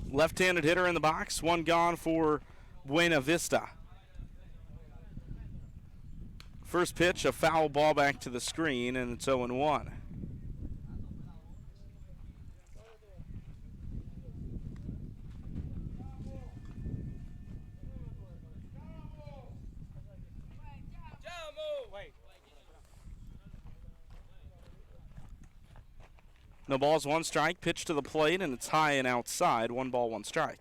Left-handed hitter in the box, one gone for Buena Vista. First pitch, a foul ball back to the screen, and it's 0-1. No balls, 1 strike. Pitch to the plate, and it's high and outside. 1 ball, 1 strike.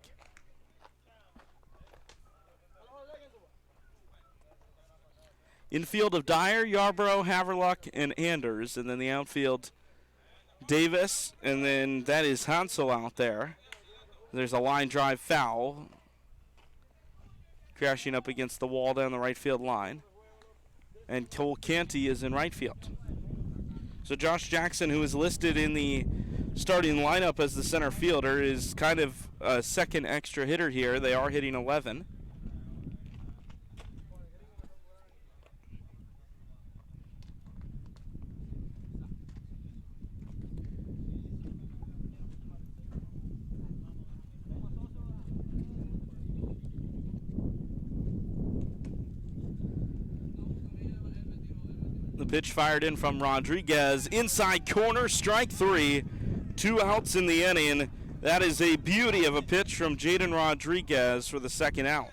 Infield of Dyer, Yarborough, Haverluck, and Anders. And then the outfield, Davis. And then that is Hansel out there. There's a line drive foul. Crashing up against the wall down the right field line. And Cole Canty is in right field. So Josh Jackson, who is listed in the starting lineup as the center fielder, is kind of a second extra hitter here. They are hitting 11. The pitch fired in from Rodriguez. Inside corner, strike 3. 2 outs in the inning. That is a beauty of a pitch from Jaden Rodriguez for the second out.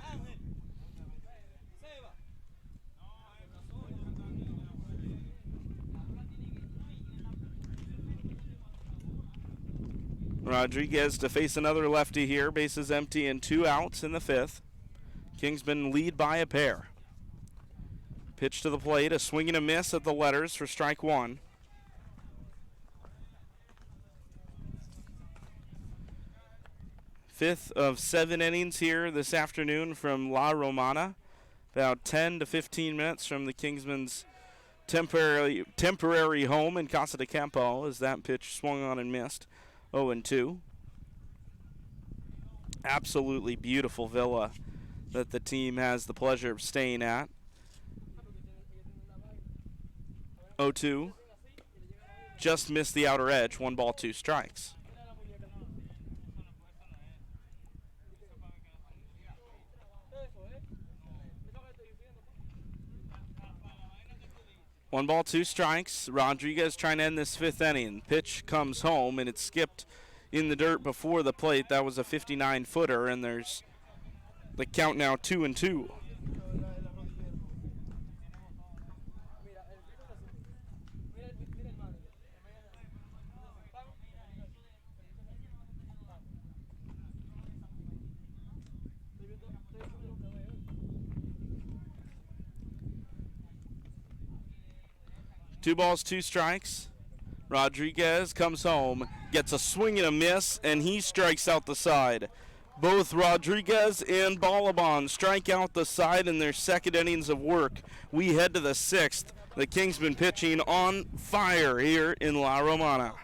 Rodriguez to face another lefty here. Bases empty and 2 outs in the 5th. Kingsmen lead by a pair. Pitch to the plate, a swing and a miss at the letters for strike 1. Fifth of 7 innings here this afternoon from La Romana. About 10 to 15 minutes from the Kingsmen's temporary home in Casa de Campo as that pitch swung on and missed. 0-2. Absolutely beautiful villa that the team has the pleasure of staying at. 0-2. Just missed the outer edge. 1 ball, 2 strikes. One ball, 2 strikes. Rodriguez trying to end this 5th inning. Pitch comes home, and it's skipped in the dirt before the plate. That was a 59-footer, and there's the count now 2-2. Two balls, 2 strikes. Rodriguez comes home, gets a swing and a miss, and he strikes out the side. Both Rodriguez and Balaban strike out the side in their second innings of work. We head to the 6th. The Kingsmen pitching on fire here in La Romana.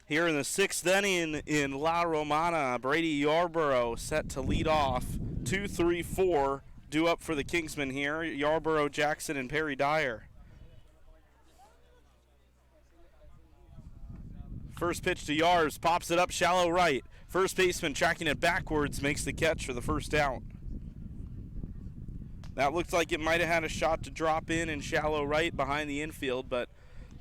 Here in the 6th inning in La Romana, Brady Yarborough set to lead off. 2, 3, 4 due up for the Kingsmen here. Yarborough, Jackson, and Perry Dyer. First pitch to Yars, pops it up shallow right. First baseman tracking it backwards, makes the catch for the first out. That looked like it might have had a shot to drop in shallow right behind the infield, but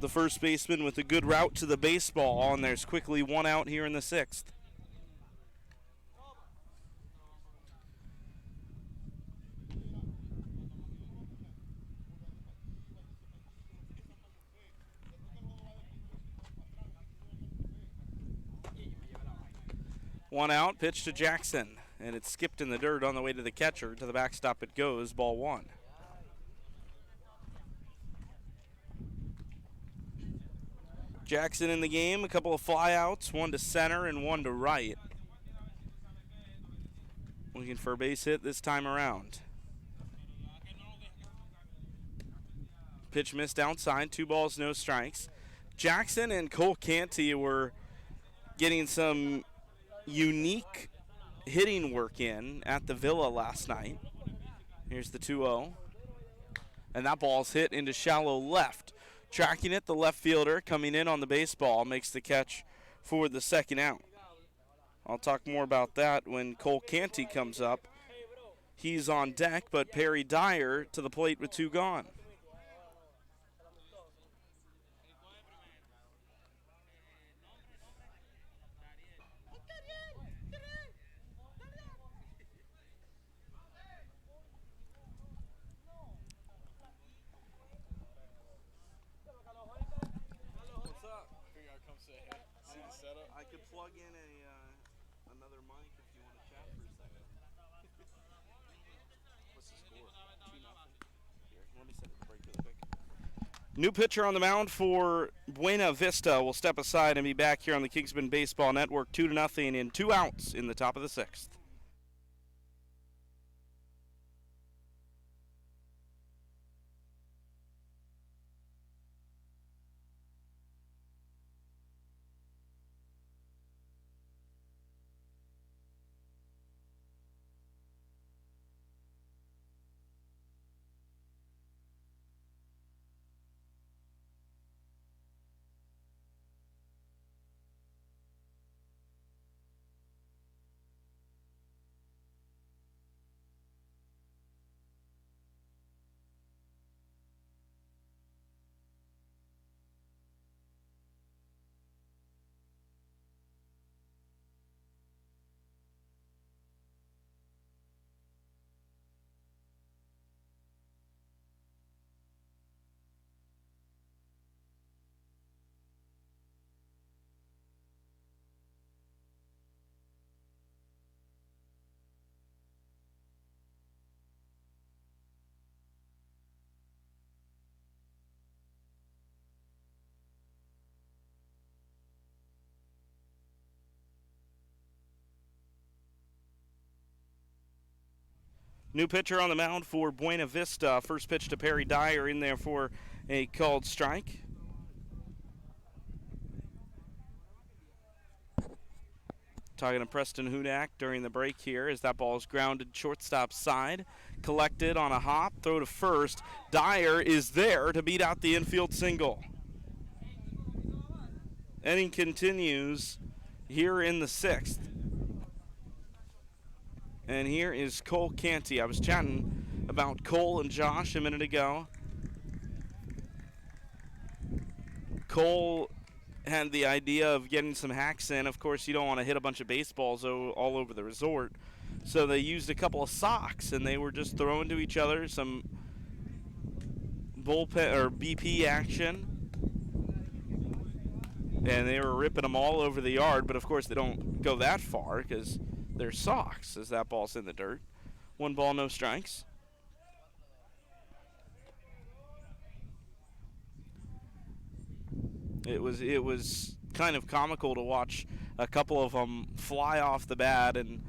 the first baseman with a good route to the baseball, and there's quickly one out here in the 6th. One out, pitch to Jackson, and it's skipped in the dirt on the way to the catcher. To the backstop it goes, ball 1. Jackson in the game, a couple of flyouts, one to center and one to right. Looking for a base hit this time around. Pitch missed outside, 2 balls, no strikes. Jackson and Cole Canty were getting some unique hitting work in at the Villa last night. Here's the 2-0. And that ball's hit into shallow left. Tracking it, the left fielder coming in on the baseball makes the catch for the second out. I'll talk more about that when Cole Canty comes up. He's on deck, but Perry Dyer to the plate with 2 gone. What's up?
Figure I'd come say hey. See the setup?
I could plug in another mic if you want to chat for a second. What's the score? 2-0. Here, let me set it to break really quick. New pitcher on the mound for Buena Vista will step aside and be back here on the Kingsmen Baseball Network. 2-0 in 2 outs in the top of the 6th. New pitcher on the mound for Buena Vista. First pitch to Perry Dyer in there for a called strike. Talking to Preston Hudak during the break here as that ball is grounded shortstop side. Collected on a hop, throw to first. Dyer is there to beat out the infield single. Inning continues here in the 6th. And here is Cole Canty. I was chatting about Cole and Josh a minute ago. Cole had the idea of getting some hacks in. Of course, you don't want to hit a bunch of baseballs all over the resort. So they used a couple of socks, and they were just throwing to each other some bullpen or BP action. And they were ripping them all over the yard. But, of course, they don't go that far because they're socks as that ball's in the dirt. 1 ball, no strikes. It was kind of comical to watch a couple of them fly off the bat, and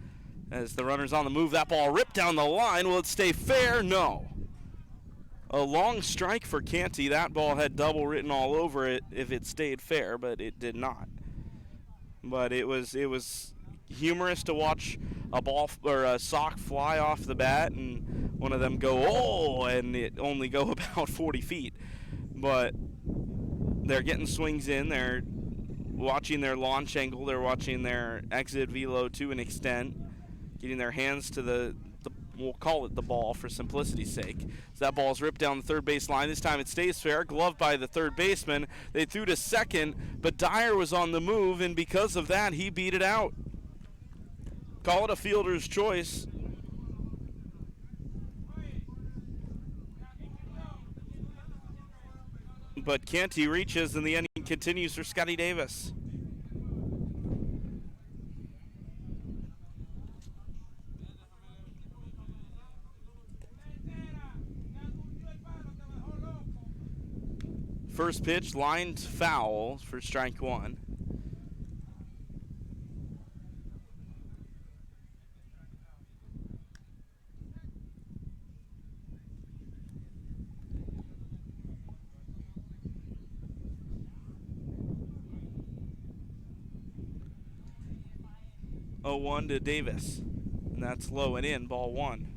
as the runner's on the move, that ball ripped down the line. Will it stay fair? No. A long strike for Canty. That ball had double written all over it if it stayed fair, but it did not. but it was humorous to watch a ball or a sock fly off the bat and one of them go oh, and it only go about 40 feet. But they're getting swings in. They're watching their launch angle. They're watching their exit velo to an extent, getting their hands to the we'll call it the ball for simplicity's sake. So that ball's ripped down the third base line. This time it stays fair. Gloved by the third baseman. They threw to second, but Dyer was on the move, and because of that, he beat it out. Call it a fielder's choice. But Canty reaches, and the inning continues for Scotty Davis. First pitch, lined foul for strike one. Oh, 1 to Davis, and that's low and in, ball one.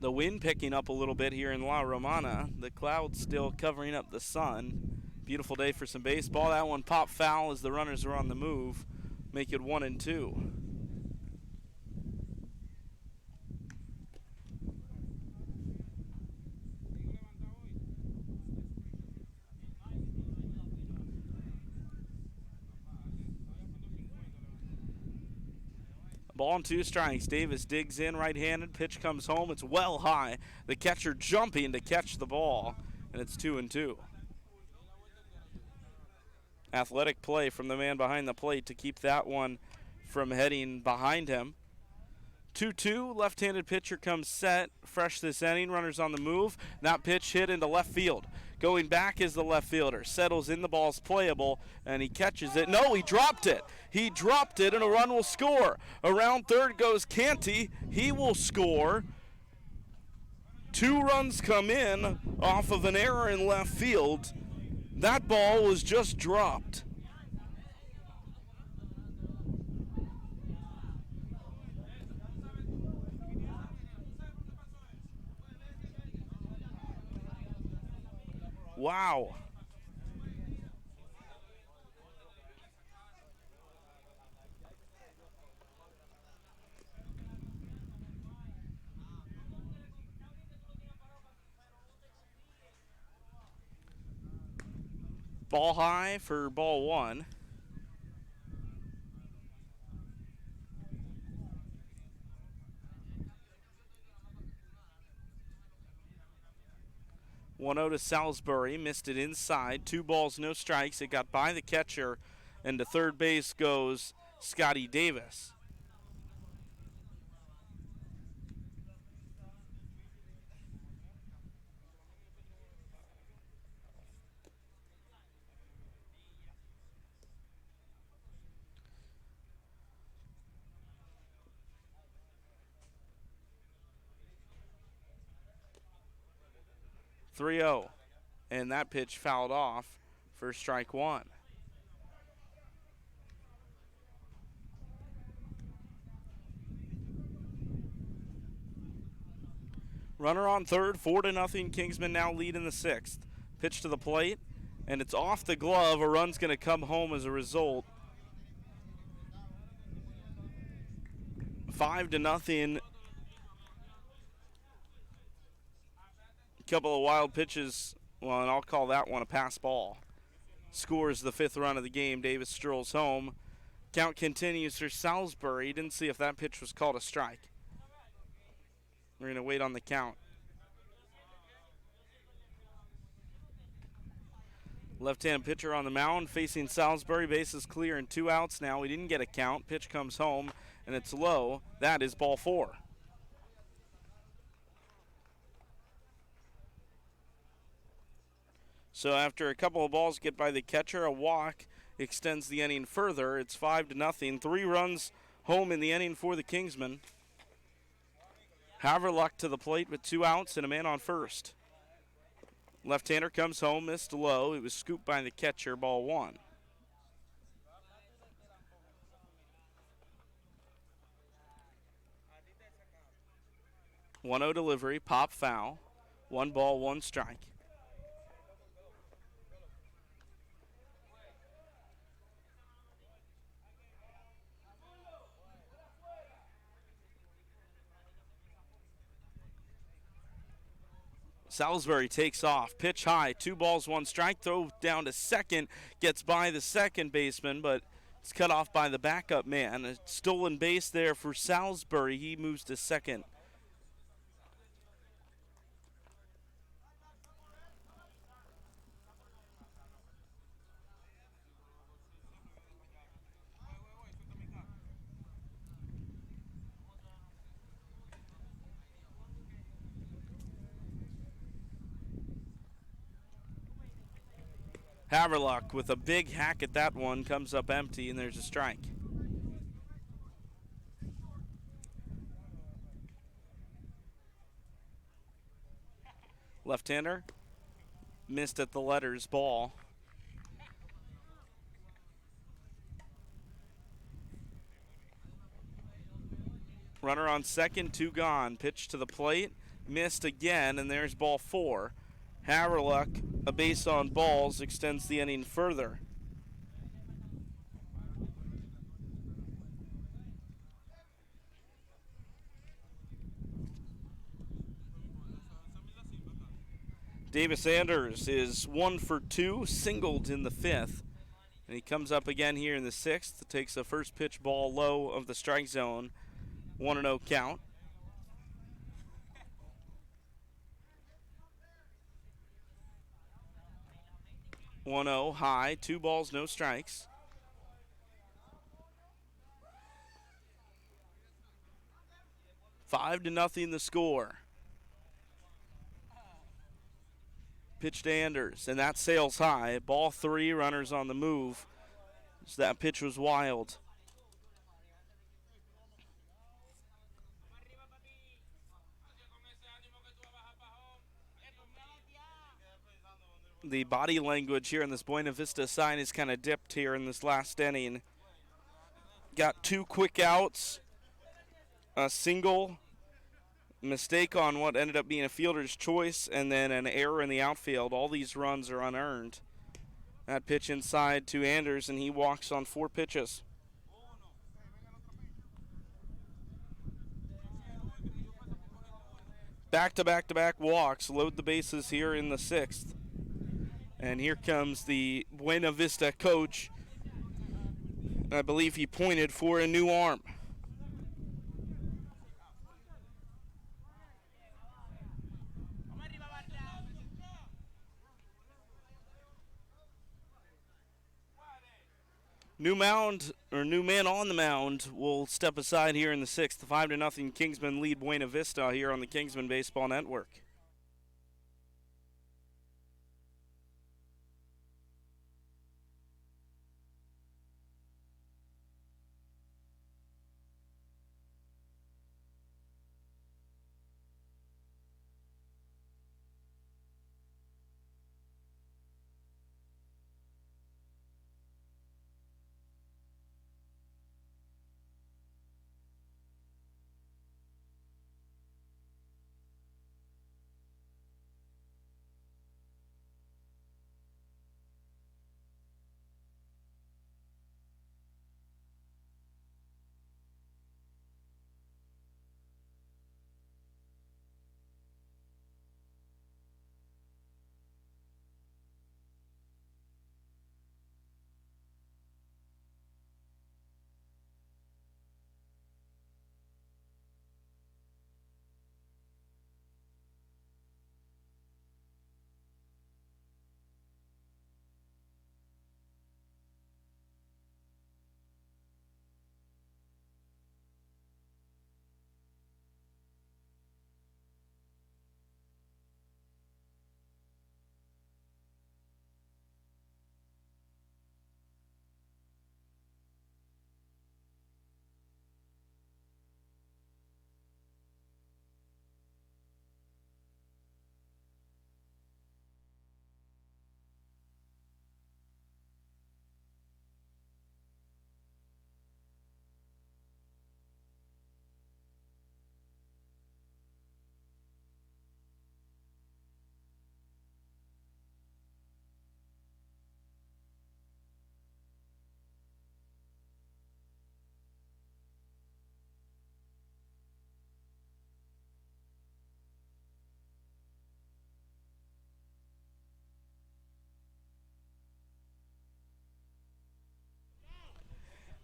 The wind picking up a little bit here in La Romana. The clouds still covering up the sun. Beautiful day for some baseball. That one popped foul as the runners were on the move. Make it 1 and 2. Ball and 2 strikes. Davis digs in right-handed. Pitch comes home. It's well high. The catcher jumping to catch the ball, and it's 2 and 2. Athletic play from the man behind the plate to keep that one from heading behind him. 2-2. Left-handed pitcher comes set. Fresh this inning. Runners on the move. That pitch hit into left field. Going back is the left fielder. Settles in. The ball's playable, and he catches it. No, he dropped it. He dropped it, and a run will score. Around third goes Canty. He will score. 2 runs come in off of an error in left field. That ball was just dropped. Wow. Ball high for ball 1. One-0 to Salisbury. Missed it inside. 2 balls, no strikes. It got by the catcher, and to third base goes Scotty Davis. (3-0), and that pitch fouled off for strike 1. Runner on third, 4-0. Kingsmen now lead in the 6th. Pitch to the plate, and it's off the glove. A run's going to come home as a result. 5-0. Couple of wild pitches. Well, and I'll call that one a pass ball. Scores the 5th run of the game. Davis strolls home. Count continues for Salisbury. Didn't see if that pitch was called a strike. We're going to wait on the count. Left-hand pitcher on the mound facing Salisbury. Bases clear and 2 outs now. We didn't get a count. Pitch comes home, and it's low. That is ball 4. So after a couple of balls get by the catcher, a walk extends the inning further. It's 5-0. 3 runs home in the inning for the Kingsmen. Haverluck to the plate with 2 outs and a man on first. Left-hander comes home, missed low. It was scooped by the catcher, ball 1. 1-0 delivery, pop foul. 1 ball, 1 strike. Salisbury takes off. Pitch high. 2 balls, 1 strike. Throw down to second. Gets by the second baseman, but it's cut off by the backup man. A stolen base there for Salisbury. He moves to second. Haverluck with a big hack at that one, comes up empty, and there's a strike. Left-hander missed at the letters, ball. Runner on second, 2 gone. Pitch to the plate, missed again, and there's ball 4. Haverluck, a base on balls, extends the inning further. Davis Anders is 1 for 2, singled in the 5th. And he comes up again here in the 6th, takes a first pitch ball low of the strike zone. 1-0 count. (1-0) high, 2 balls, no strikes. Five to nothing the score. Pitch to Anders, and that sails high. Ball 3, runners on the move. So that pitch was wild. The body language here in this Buena Vista sign is kind of dipped here in this last inning. Got 2 quick outs, a single, mistake on what ended up being a fielder's choice, and then an error in the outfield. All these runs are unearned. That pitch inside to Anders, and he walks on 4 pitches. Back-to-back-to-back walks, load the bases here in the 6th. And here comes the Buena Vista coach. I believe he pointed for a new arm. New mound, or new man on the mound, will step aside here in the 6th. 5-0 Kingsmen lead Buena Vista here on the Kingsmen Baseball Network.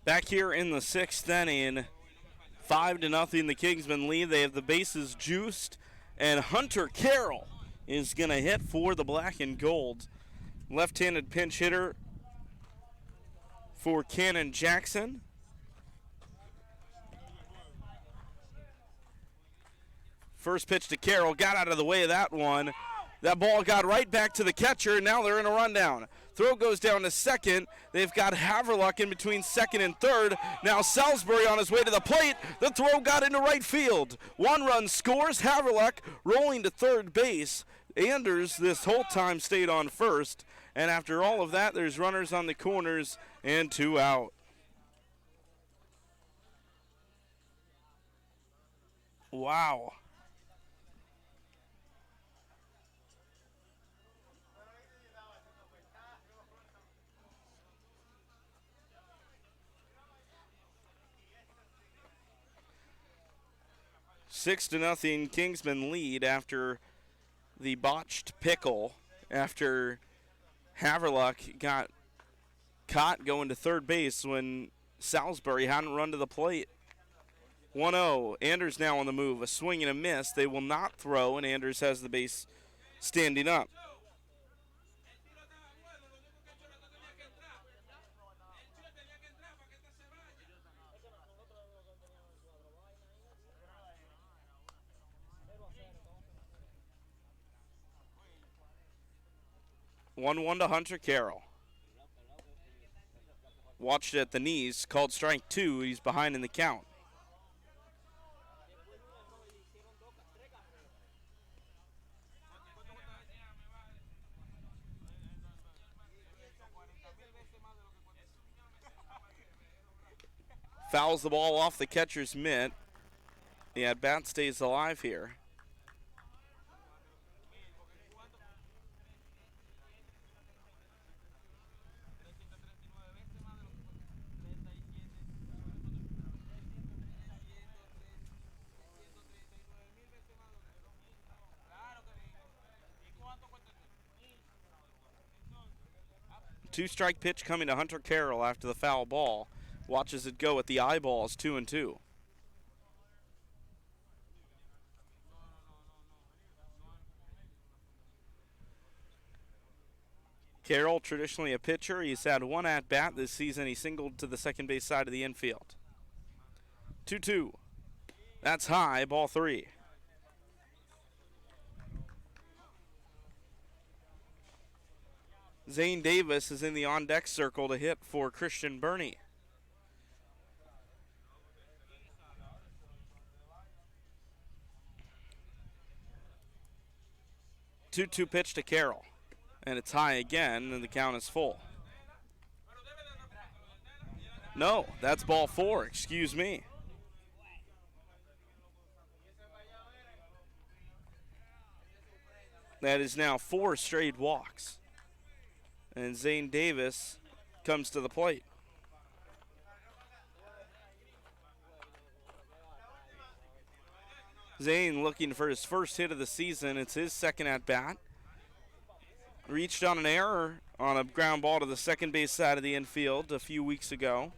Back here in the 6th inning, 5-0 the Kingsmen lead. They have the bases juiced, and Hunter Carroll is going to hit for the black and gold. Left-handed pinch hitter for Cannon Jackson. First pitch to Carroll, got out of the way of that one. That ball got right back to the catcher. Now they're in a rundown. Throw goes down to second. They've got Haverluck in between second and third. Now Salisbury on his way to the plate. The throw got into right field. 1 run scores. Haverluck rolling to third base. Anders this whole time stayed on first. And after all of that, there's runners on the corners and 2 out. Wow. Six to nothing Kingsmen lead after the botched pickle, after Haverluck got caught going to third base when Salisbury hadn't run to the plate. 1-0. Anders now on the move. A swing and a miss. They will not throw, and Anders has the base standing up. One to Hunter Carroll. Watched it at the knees. Called strike 2. He's behind in the count. Fouls the ball off the catcher's mitt. The at-bat stays alive here. Two-strike pitch coming to Hunter Carroll after the foul ball. Watches it go at the eyeballs, 2-2. Carroll, traditionally a pitcher. He's had 1 at-bat this season. He singled to the second base side of the infield. 2-2. That's high, ball 3. Zane Davis is in the on-deck circle to hit for Christian Burney. Two pitch to Carroll, and it's high again, and the count is full. No, that's ball 4, excuse me. That is now 4 straight walks. And Zane Davis comes to the plate. Zane looking for his first hit of the season. It's his second at-bat. Reached on an error on a ground ball to the second base side of the infield a few weeks ago.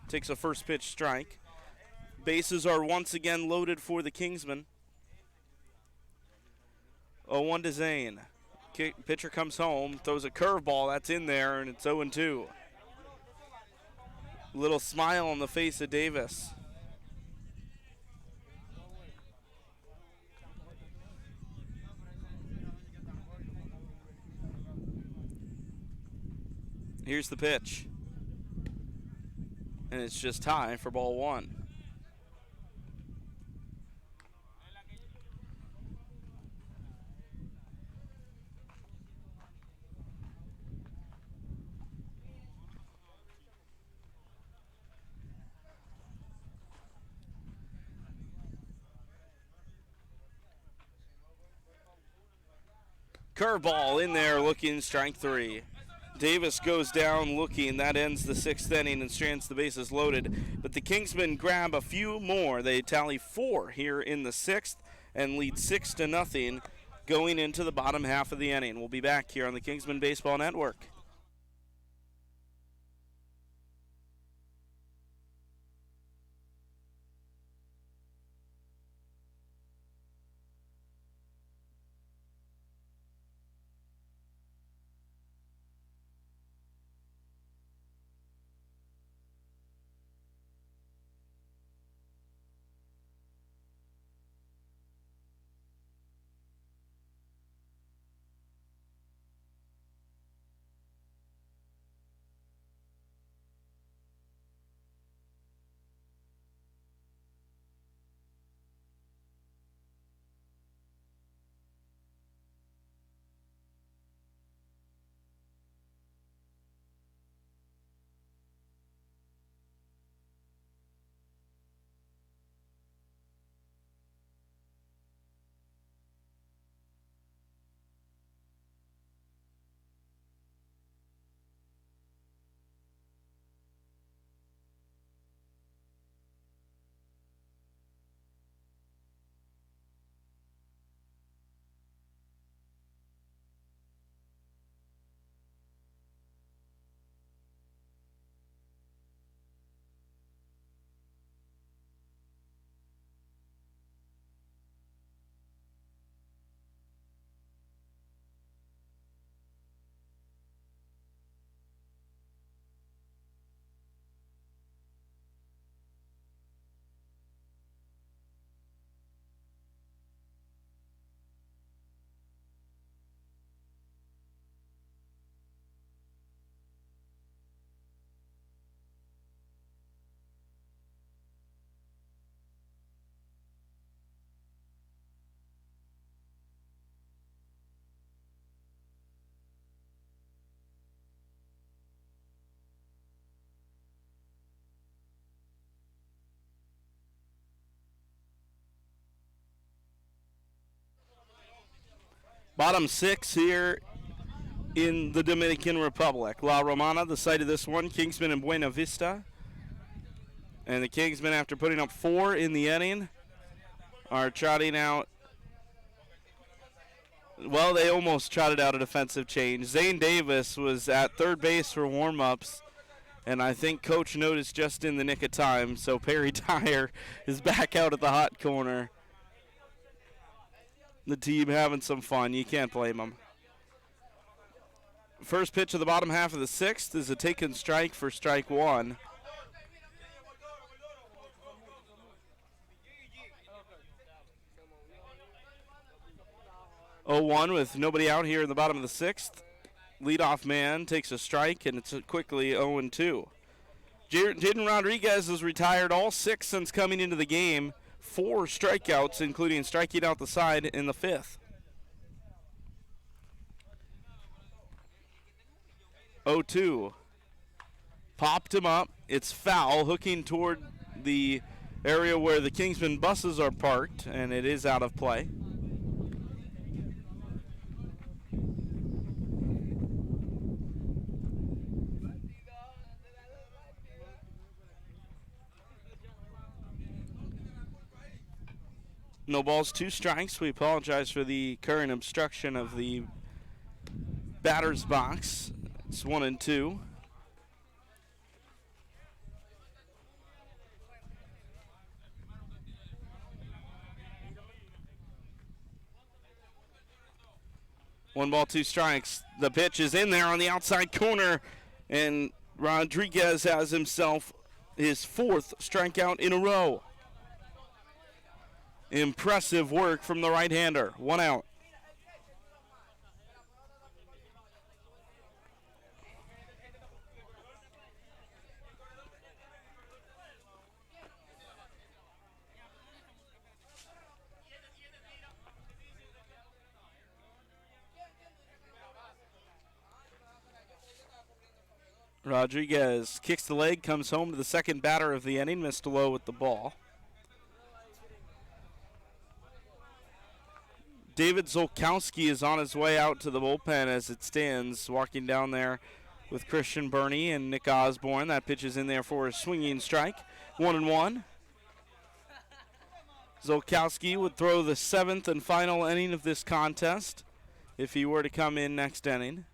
Takes a first pitch strike. Bases are once again loaded for the Kingsmen. 0-1 to Zane. Pitcher comes home, throws a curveball, that's in there, and it's 0-2. Little smile on the face of Davis. Here's the pitch. And it's just high for ball 1. Curveball in there, looking, strike 3. Davis goes down looking. That ends the 6th inning and strands the bases loaded. But the Kingsmen grab a few more. They tally 4 here in the 6th and lead 6-0 going into the bottom half of the inning. We'll be back here on the Kingsmen Baseball Network. Bottom 6 here in the Dominican Republic. La Romana, the site of this one, Kingsmen and Buena Vista. And the Kingsmen, after putting up 4 in the inning, are trotting out. Well, they almost trotted out a defensive change. Zane Davis was at third base for warm-ups, and I think Coach noticed just in the nick of time, so Perry Dyer is back out at the hot corner. The team having some fun. You can't blame them. First pitch of the bottom half of the 6th is a taken strike for strike 1. Oh, 1 with nobody out here in the bottom of the 6th. Leadoff man takes a strike, and it's quickly 0-2. Jaden Rodriguez has retired all 6 since coming into the game. 4 strikeouts, including striking out the side in the 5th. 0-2. Popped him up. It's foul, hooking toward the area where the Kingsman buses are parked, and it is out of play. No balls, 2 strikes. We apologize for the current obstruction of the batter's box. It's 1-2. One ball, 2 strikes. The pitch is in there on the outside corner, and Rodriguez has himself his 4th strikeout in a row. Impressive work from the right-hander. 1 out. Rodriguez kicks the leg, comes home to the second batter of the inning, missed low with the ball. David Zolkowski is on his way out to the bullpen as it stands, walking down there with Christian Burney and Nick Osborne. That pitch is in there for a swinging strike. 1-1. Zolkowski would throw the 7th and final inning of this contest if he were to come in next inning.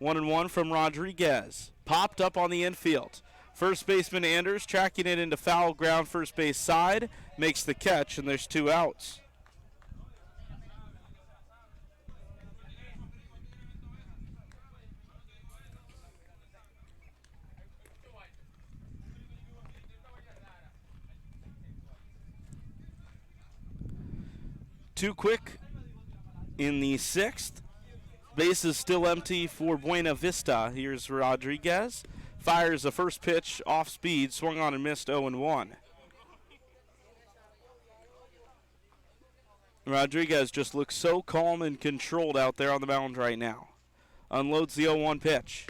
1-1 from Rodriguez. Popped up on the infield. First baseman Anders tracking it into foul ground first base side. Makes the catch, and there's 2 outs. Too quick in the 6th. Base is still empty for Buena Vista. Here's Rodriguez. Fires the first pitch off speed, swung on and missed 0-1. Rodriguez just looks so calm and controlled out there on the mound right now. Unloads the 0-1 pitch,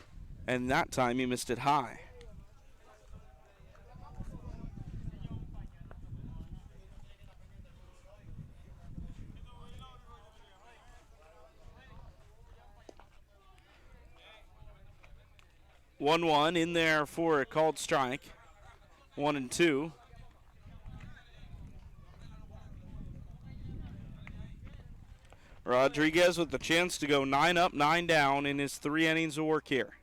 and that time he missed it high. One in there for a called strike. 1-2. Rodriguez with the chance to go 9 up, 9 down in his 3 innings of work here.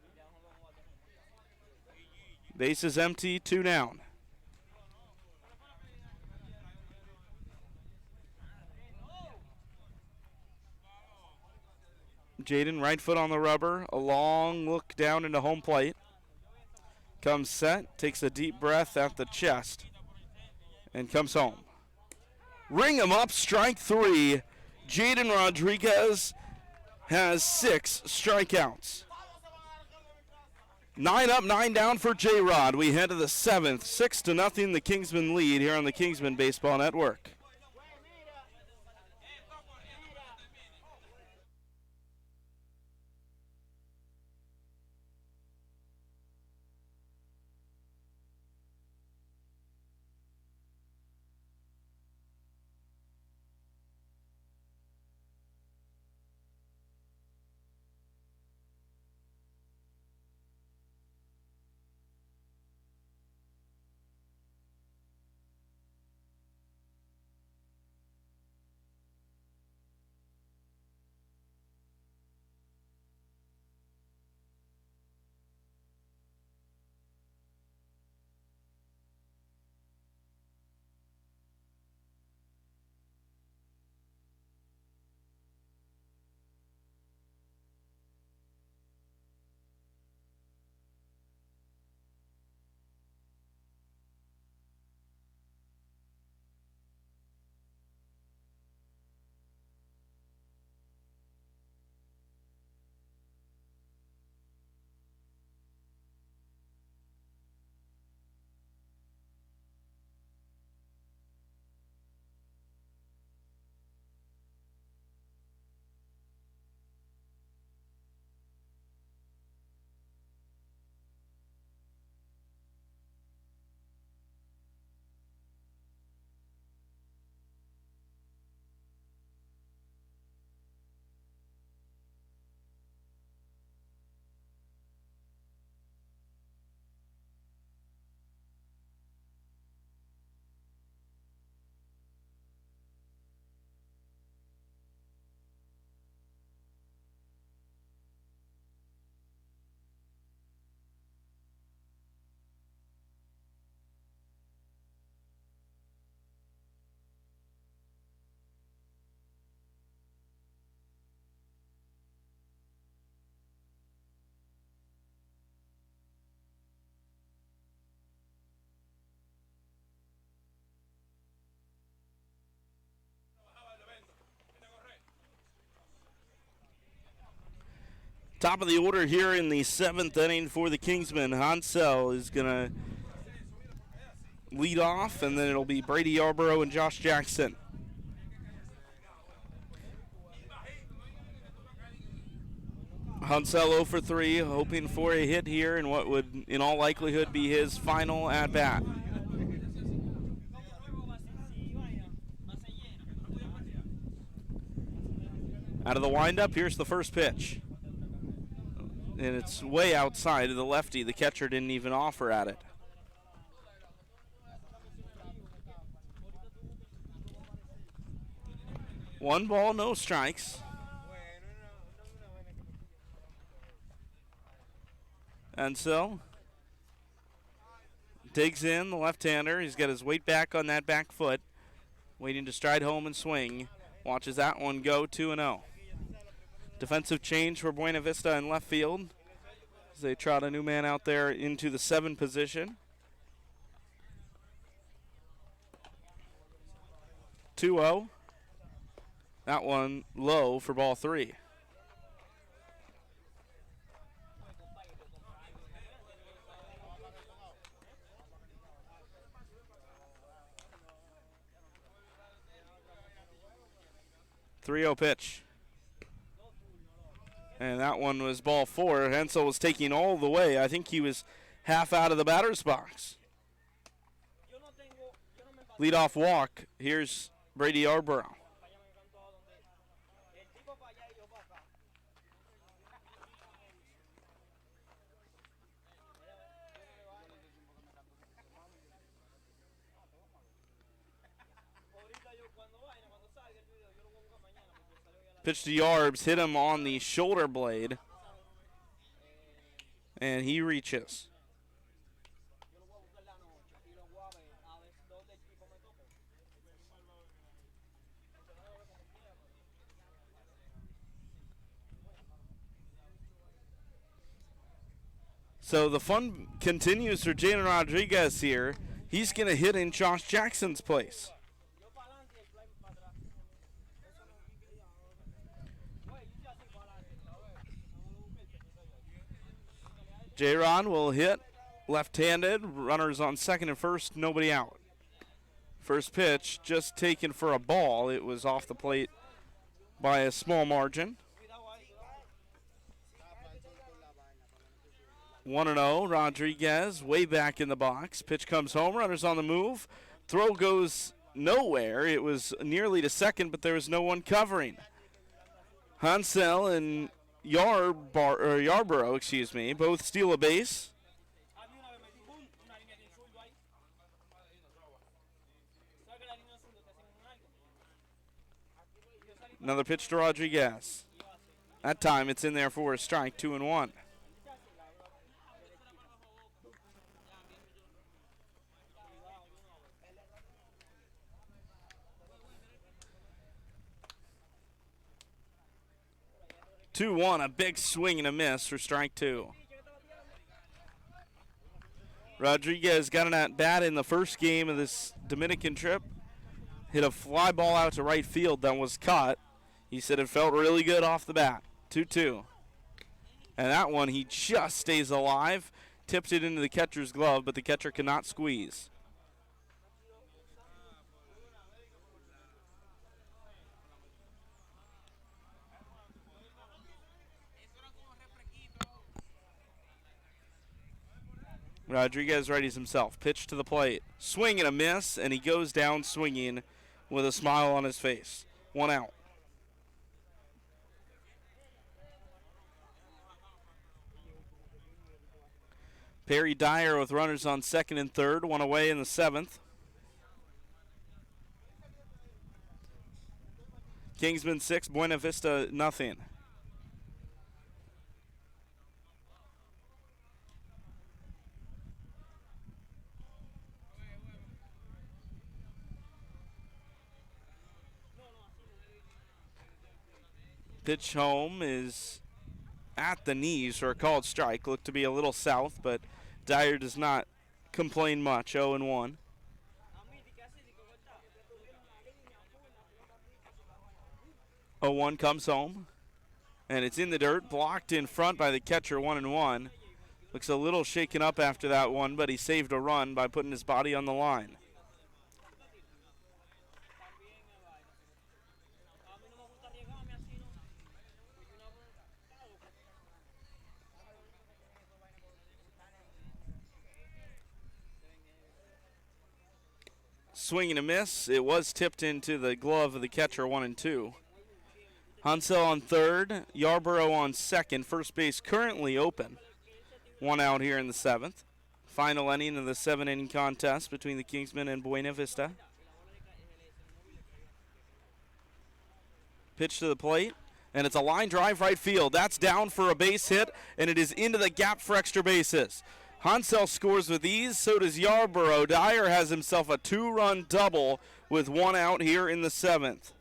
Base is empty, 2 down. Jaden, right foot on the rubber, a long look down into home plate. Comes set, takes a deep breath at the chest, and comes home. Ring him up, strike 3. Jaden Rodriguez has 6 strikeouts. 9 up, 9 down for J-Rod. We head to the 7th, 6-0 the Kingsmen lead here on the Kingsmen Baseball Network. Top of the order here in the 7th inning for the Kingsmen. Hansel is going to lead off, and then it'll be Brady Yarborough and Josh Jackson. Hansel 0 for 3, hoping for a hit here in what would, in all likelihood, be his final at-bat. Out of the windup, here's the first pitch. And it's way outside of the lefty. The catcher didn't even offer at it. One ball, no strikes. And so, digs in, the left-hander. He's got his weight back on that back foot, waiting to stride home and swing. Watches that one go 2-0. Defensive change for Buena Vista in left field as they trot a new man out there into the 7 position. 2-0. That one low for ball 3. .30 pitch. And that one was ball 4. Hensel was taking all the way. I think he was half out of the batter's box. Leadoff walk. Here's Brady Yarborough. Pitch to Yarbs, hit him on the shoulder blade, and he reaches. So the fun continues for Jalen Rodriguez here. He's going to hit in Josh Jackson's place. J-Ron will hit left-handed. Runners on second and first, nobody out. First pitch just taken for a ball. It was off the plate by a small margin. 1-0, Rodriguez way back in the box. Pitch comes home, runners on the move. Throw goes nowhere. It was nearly to second, but there was no one covering. Hansel and Yarborough, both steal a base. Another pitch to Rodriguez. That time it's in there for a strike, 2-1. A big swing and a miss for strike 2. Rodriguez got an at-bat in the first game of this Dominican trip. Hit a fly ball out to right field that was caught. He said it felt really good off the bat. 2-2. And that one, he just stays alive. Tipped it into the catcher's glove, but the catcher cannot squeeze. Rodriguez readies himself. Pitch to the plate. Swing and a miss, and he goes down swinging with a smile on his face. 1 out. Perry Dyer with runners on second and third. 1 away in the 7th. Kingsmen 6, Buena Vista nothing. Pitch home is at the knees for a called strike. Looked to be a little south, but Dyer does not complain much. 0-1. Oh, 1 comes home. And it's in the dirt, blocked in front by the catcher, 1-1. Looks a little shaken up after that one, but he saved a run by putting his body on the line. Swing and a miss. It was tipped into the glove of the catcher, 1-2. Hansel on third, Yarborough on second. First base currently open. One out here in the seventh. Final inning of the 7-inning contest between the Kingsmen and Buena Vista. Pitch to the plate, and it's a line drive right field. That's down for a base hit, and it is into the gap for extra bases. Hansel scores with ease, so does Yarborough. Dyer has himself a 2-run double with one out here in the seventh.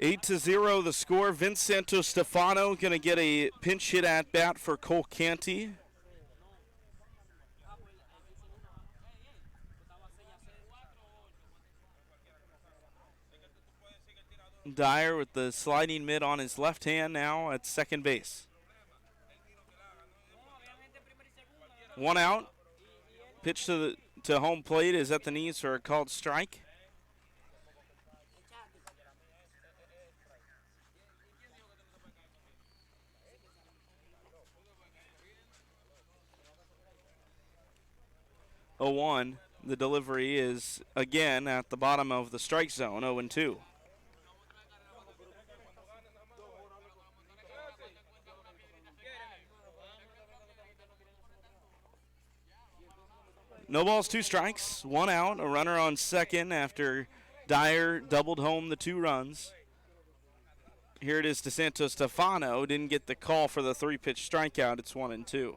Eight to 0 the score. Vincenzo Stefano going to get a pinch hit at bat for Cole Canty. Dyer with the sliding mitt on his left hand now at second base. One out. Pitch to home plate is at the knees for a called strike. Oh, 1. The delivery is again at the bottom of the strike zone. 0-2. No balls, 2 strikes, 1 out. A runner on second after Dyer doubled home the 2 runs. Here it is to Santos Stefano. Didn't get the call for the 3-pitch strikeout. It's 1-2.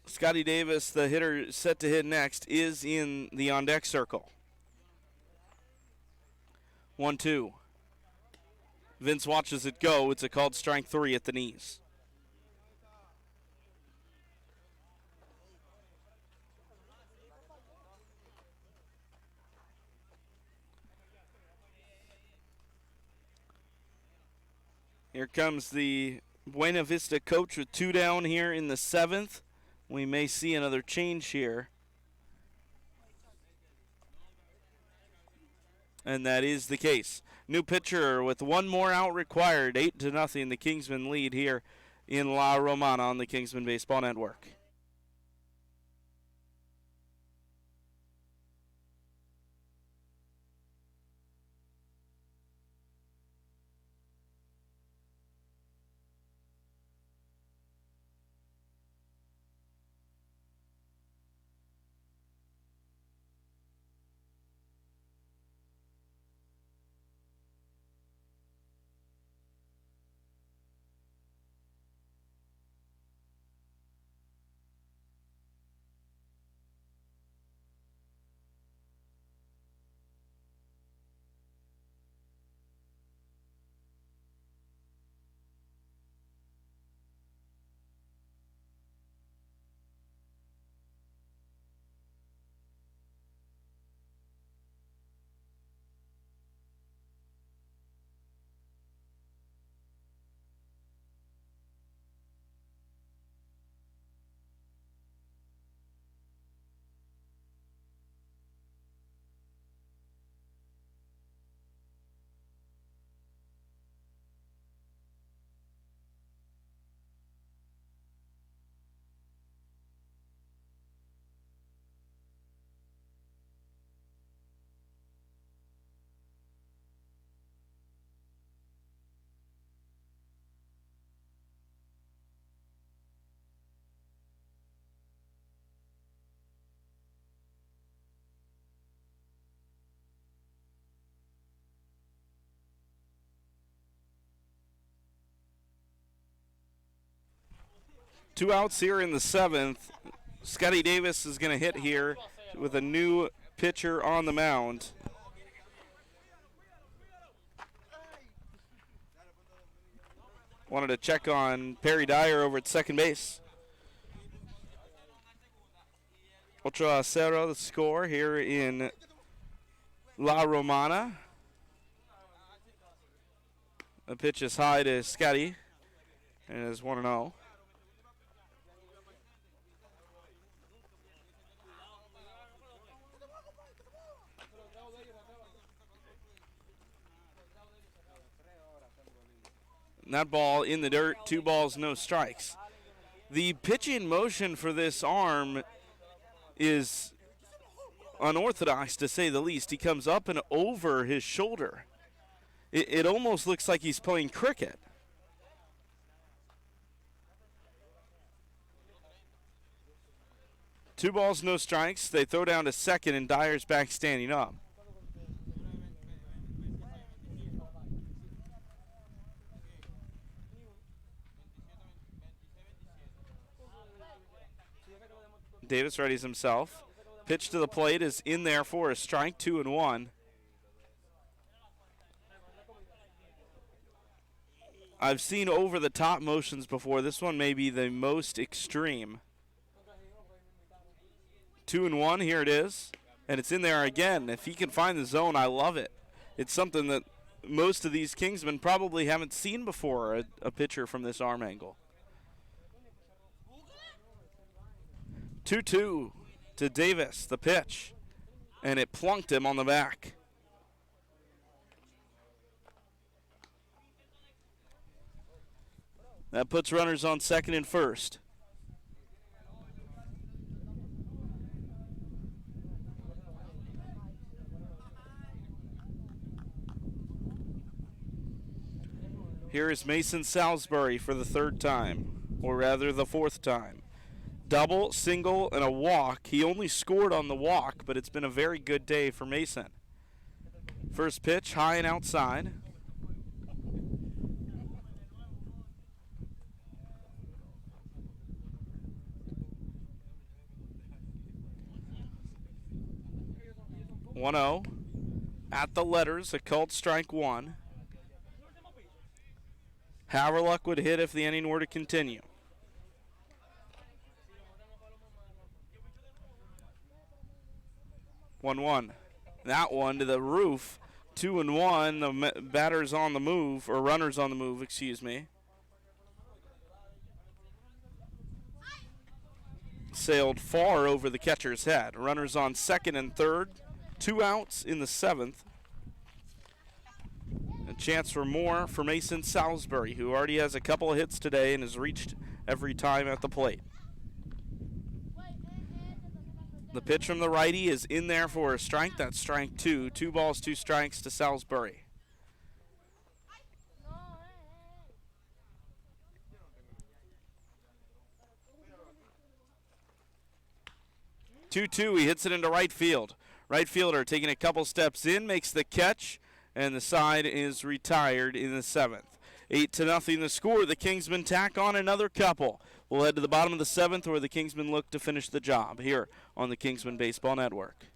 Scotty Davis, the hitter set to hit next, is in the on-deck circle. 1-2. Vince watches it go. It's a called strike 3 at the knees. Here comes the Buena Vista coach with 2 down here in the 7th. We may see another change here. And that is the case. New pitcher with 1 more out required. 8-0 the Kingsmen lead here in La Romana on the Kingsmen Baseball Network. Two outs here in the 7th. Scotty Davis is going to hit here with a new pitcher on the mound. Wanted to check on Perry Dyer over at second base. 8-0 the score here in La Romana. The pitch is high to Scotty, and it is 1-0. And that ball in the dirt, 2 balls, no strikes. The pitching motion for this arm is unorthodox, to say the least. He comes up and over his shoulder. It almost looks like he's playing cricket. Two balls, no strikes. They throw down to second, and Dyer's back standing up. Davis readies himself. Pitch to the plate is in there for a strike, 2-1. I've seen over-the-top motions before. This one may be the most extreme. 2-1, here it is. And it's in there again. If he can find the zone, I love it. It's something that most of these Kingsmen probably haven't seen before, a pitcher from this arm angle. 2-2 to Davis, the pitch. And it plunked him on the back. That puts runners on second and first. Here is Mason Salisbury for the third time, or rather the fourth time. Double, single, and a walk. He only scored on the walk, but it's been a very good day for Mason. First pitch, high and outside. (1-0) at the letters, a called strike one. Haverluck would hit if the inning were to continue. 1-1. That one to the roof. 2-1. The batter's on the move, or runner's on the move, excuse me. Sailed far over the catcher's head. Runners on second and third. 2 outs in the 7th. A chance for more for Mason Salisbury, who already has a couple of hits today and has reached every time at the plate. The pitch from the righty is in there for a strike. That's strike 2. 2 balls, 2 strikes to Salisbury. Two. He hits it into right field. Right fielder taking a couple steps in, makes the catch, and the side is retired in the 7th. 8-0 the score. The Kingsmen tack on another couple. We'll head to the bottom of the 7th, where the Kingsmen look to finish the job here on the Kingsmen Baseball Network.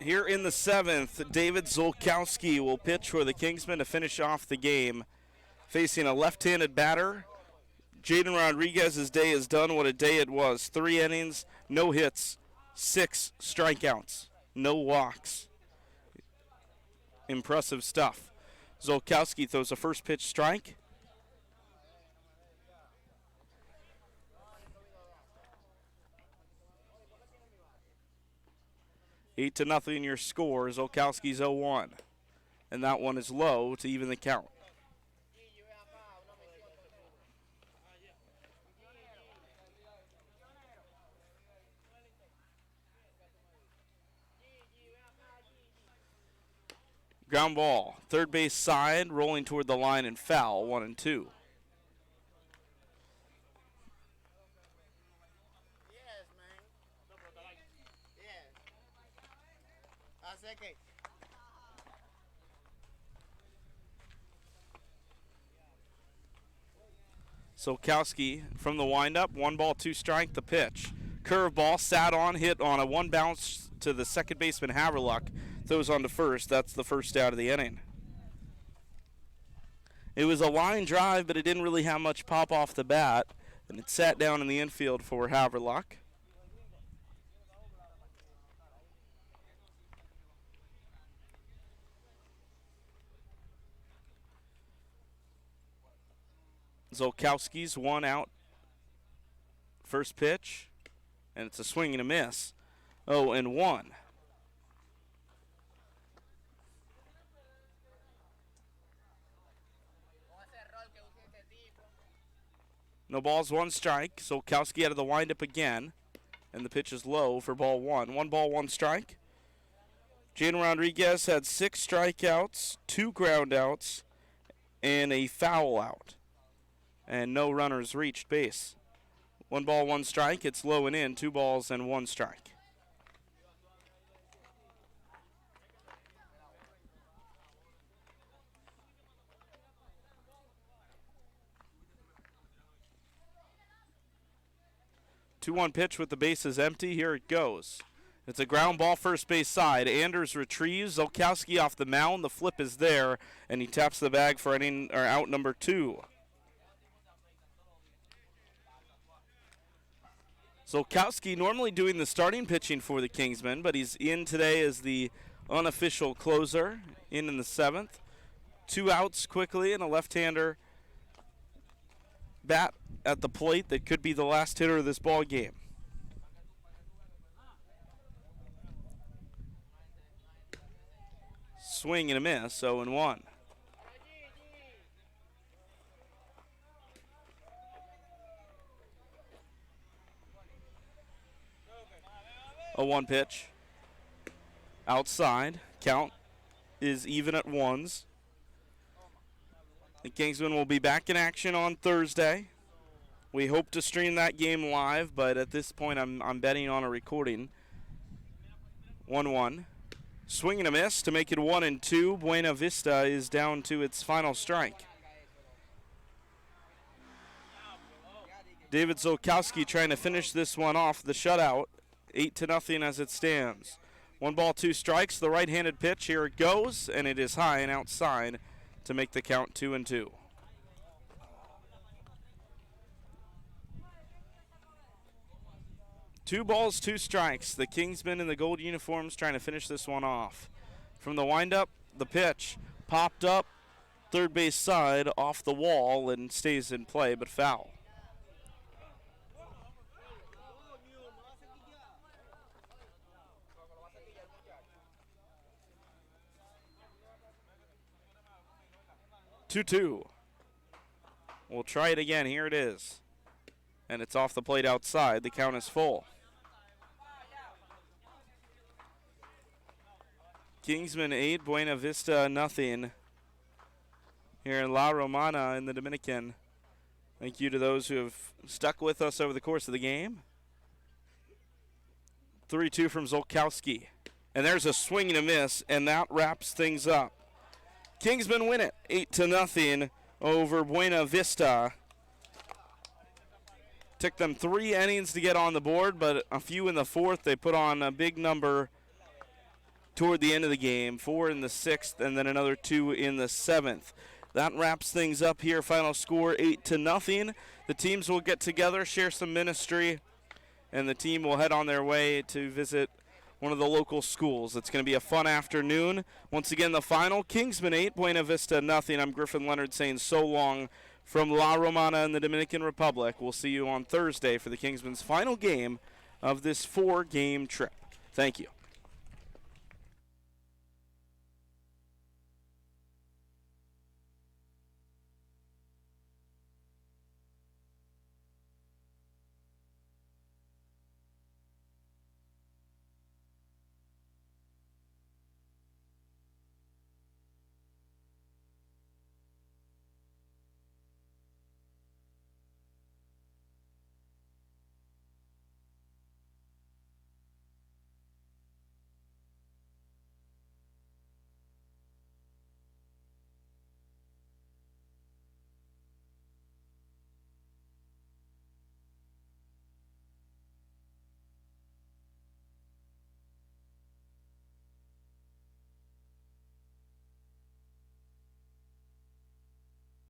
Here in the 7th, David Zolkowski will pitch for the Kingsmen to finish off the game. Facing a left-handed batter, Jaden Rodriguez's day is done. What a day it was. 3 innings, no hits, 6 strikeouts, no walks. Impressive stuff. Zolkowski throws a first pitch strike. Eight to nothing your score. Zolkowski's 0-1. And that one is low to even the count. Ground ball. Third base side, rolling toward the line and foul. 1-2.
Yes, man. Yes. Hace que.
Zolkowski from the windup. 1 ball, 2 strike, the pitch. Curveball, sat on, hit on a 1 bounce to the second baseman Haverluck. Throws on to first. That's the first out of the inning. It was a line drive, but it didn't really have much pop off the bat. And it sat down in the infield for Haverluck. Zolkowski's 1 out. First pitch. And it's a swing and a miss. 0-1. No balls, 1 strike. Zolkowski out of the windup again. And the pitch is low for ball 1. 1 ball, 1 strike. Jaden Rodriguez had 6 strikeouts, 2 ground outs, and a foul out. And no runners reached base. 1 ball, 1 strike. It's low and in. 2 balls and 1 strike. Two-one pitch with the bases empty. Here it goes. It's a ground ball first base side. Anders retrieves. Zolkowski off the mound. The flip is there, and he taps the bag for out number 2. Zolkowski normally doing the starting pitching for the Kingsmen, but he's in today as the unofficial closer in the 7th. 2 outs quickly and a left-hander bat at the plate that could be the last hitter of this ball game. Swing and a miss, 0-1. A 1 pitch. Outside. Count is even at 1s. The Kingsmen will be back in action on Thursday. We hope to stream that game live, but at this point I'm betting on a recording. 1-1. Swing and a miss to make it 1-2. Buena Vista is down to its final strike. David Zolkowski trying to finish this one off the shutout. 8-0 as it stands. 1 ball, 2 strikes. The right-handed pitch. Here it goes, and it is high and outside to make the count 2-2. Two balls, 2 strikes. The Kingsmen in the gold uniforms trying to finish this one off. From the windup, the pitch popped up third base side off the wall and stays in play, but foul. Two. We'll try it again. Here it is. And it's off the plate outside. The count is full. Kingsmen 8, Buena Vista nothing. Here in La Romana in the Dominican. Thank you to those who have stuck with us over the course of the game. 3-2 from Zolkowski. And there's a swing and a miss, and that wraps things up. Kingsmen win it 8-0 over Buena Vista. Took them 3 innings to get on the board, but a few in the 4th. They put on a big number toward the end of the game, 4 in the 6th, and then another 2 in the 7th. That wraps things up here. Final score 8-0. The teams will get together, share some ministry, and the team will head on their way to visit one of the local schools. It's going to be a fun afternoon. Once again, the final, Kingsmen 8, Buena Vista nothing. I'm Griffin Leonard saying so long from La Romana in the Dominican Republic. We'll see you on Thursday for the Kingsmen's final game of this 4-game trip. Thank you.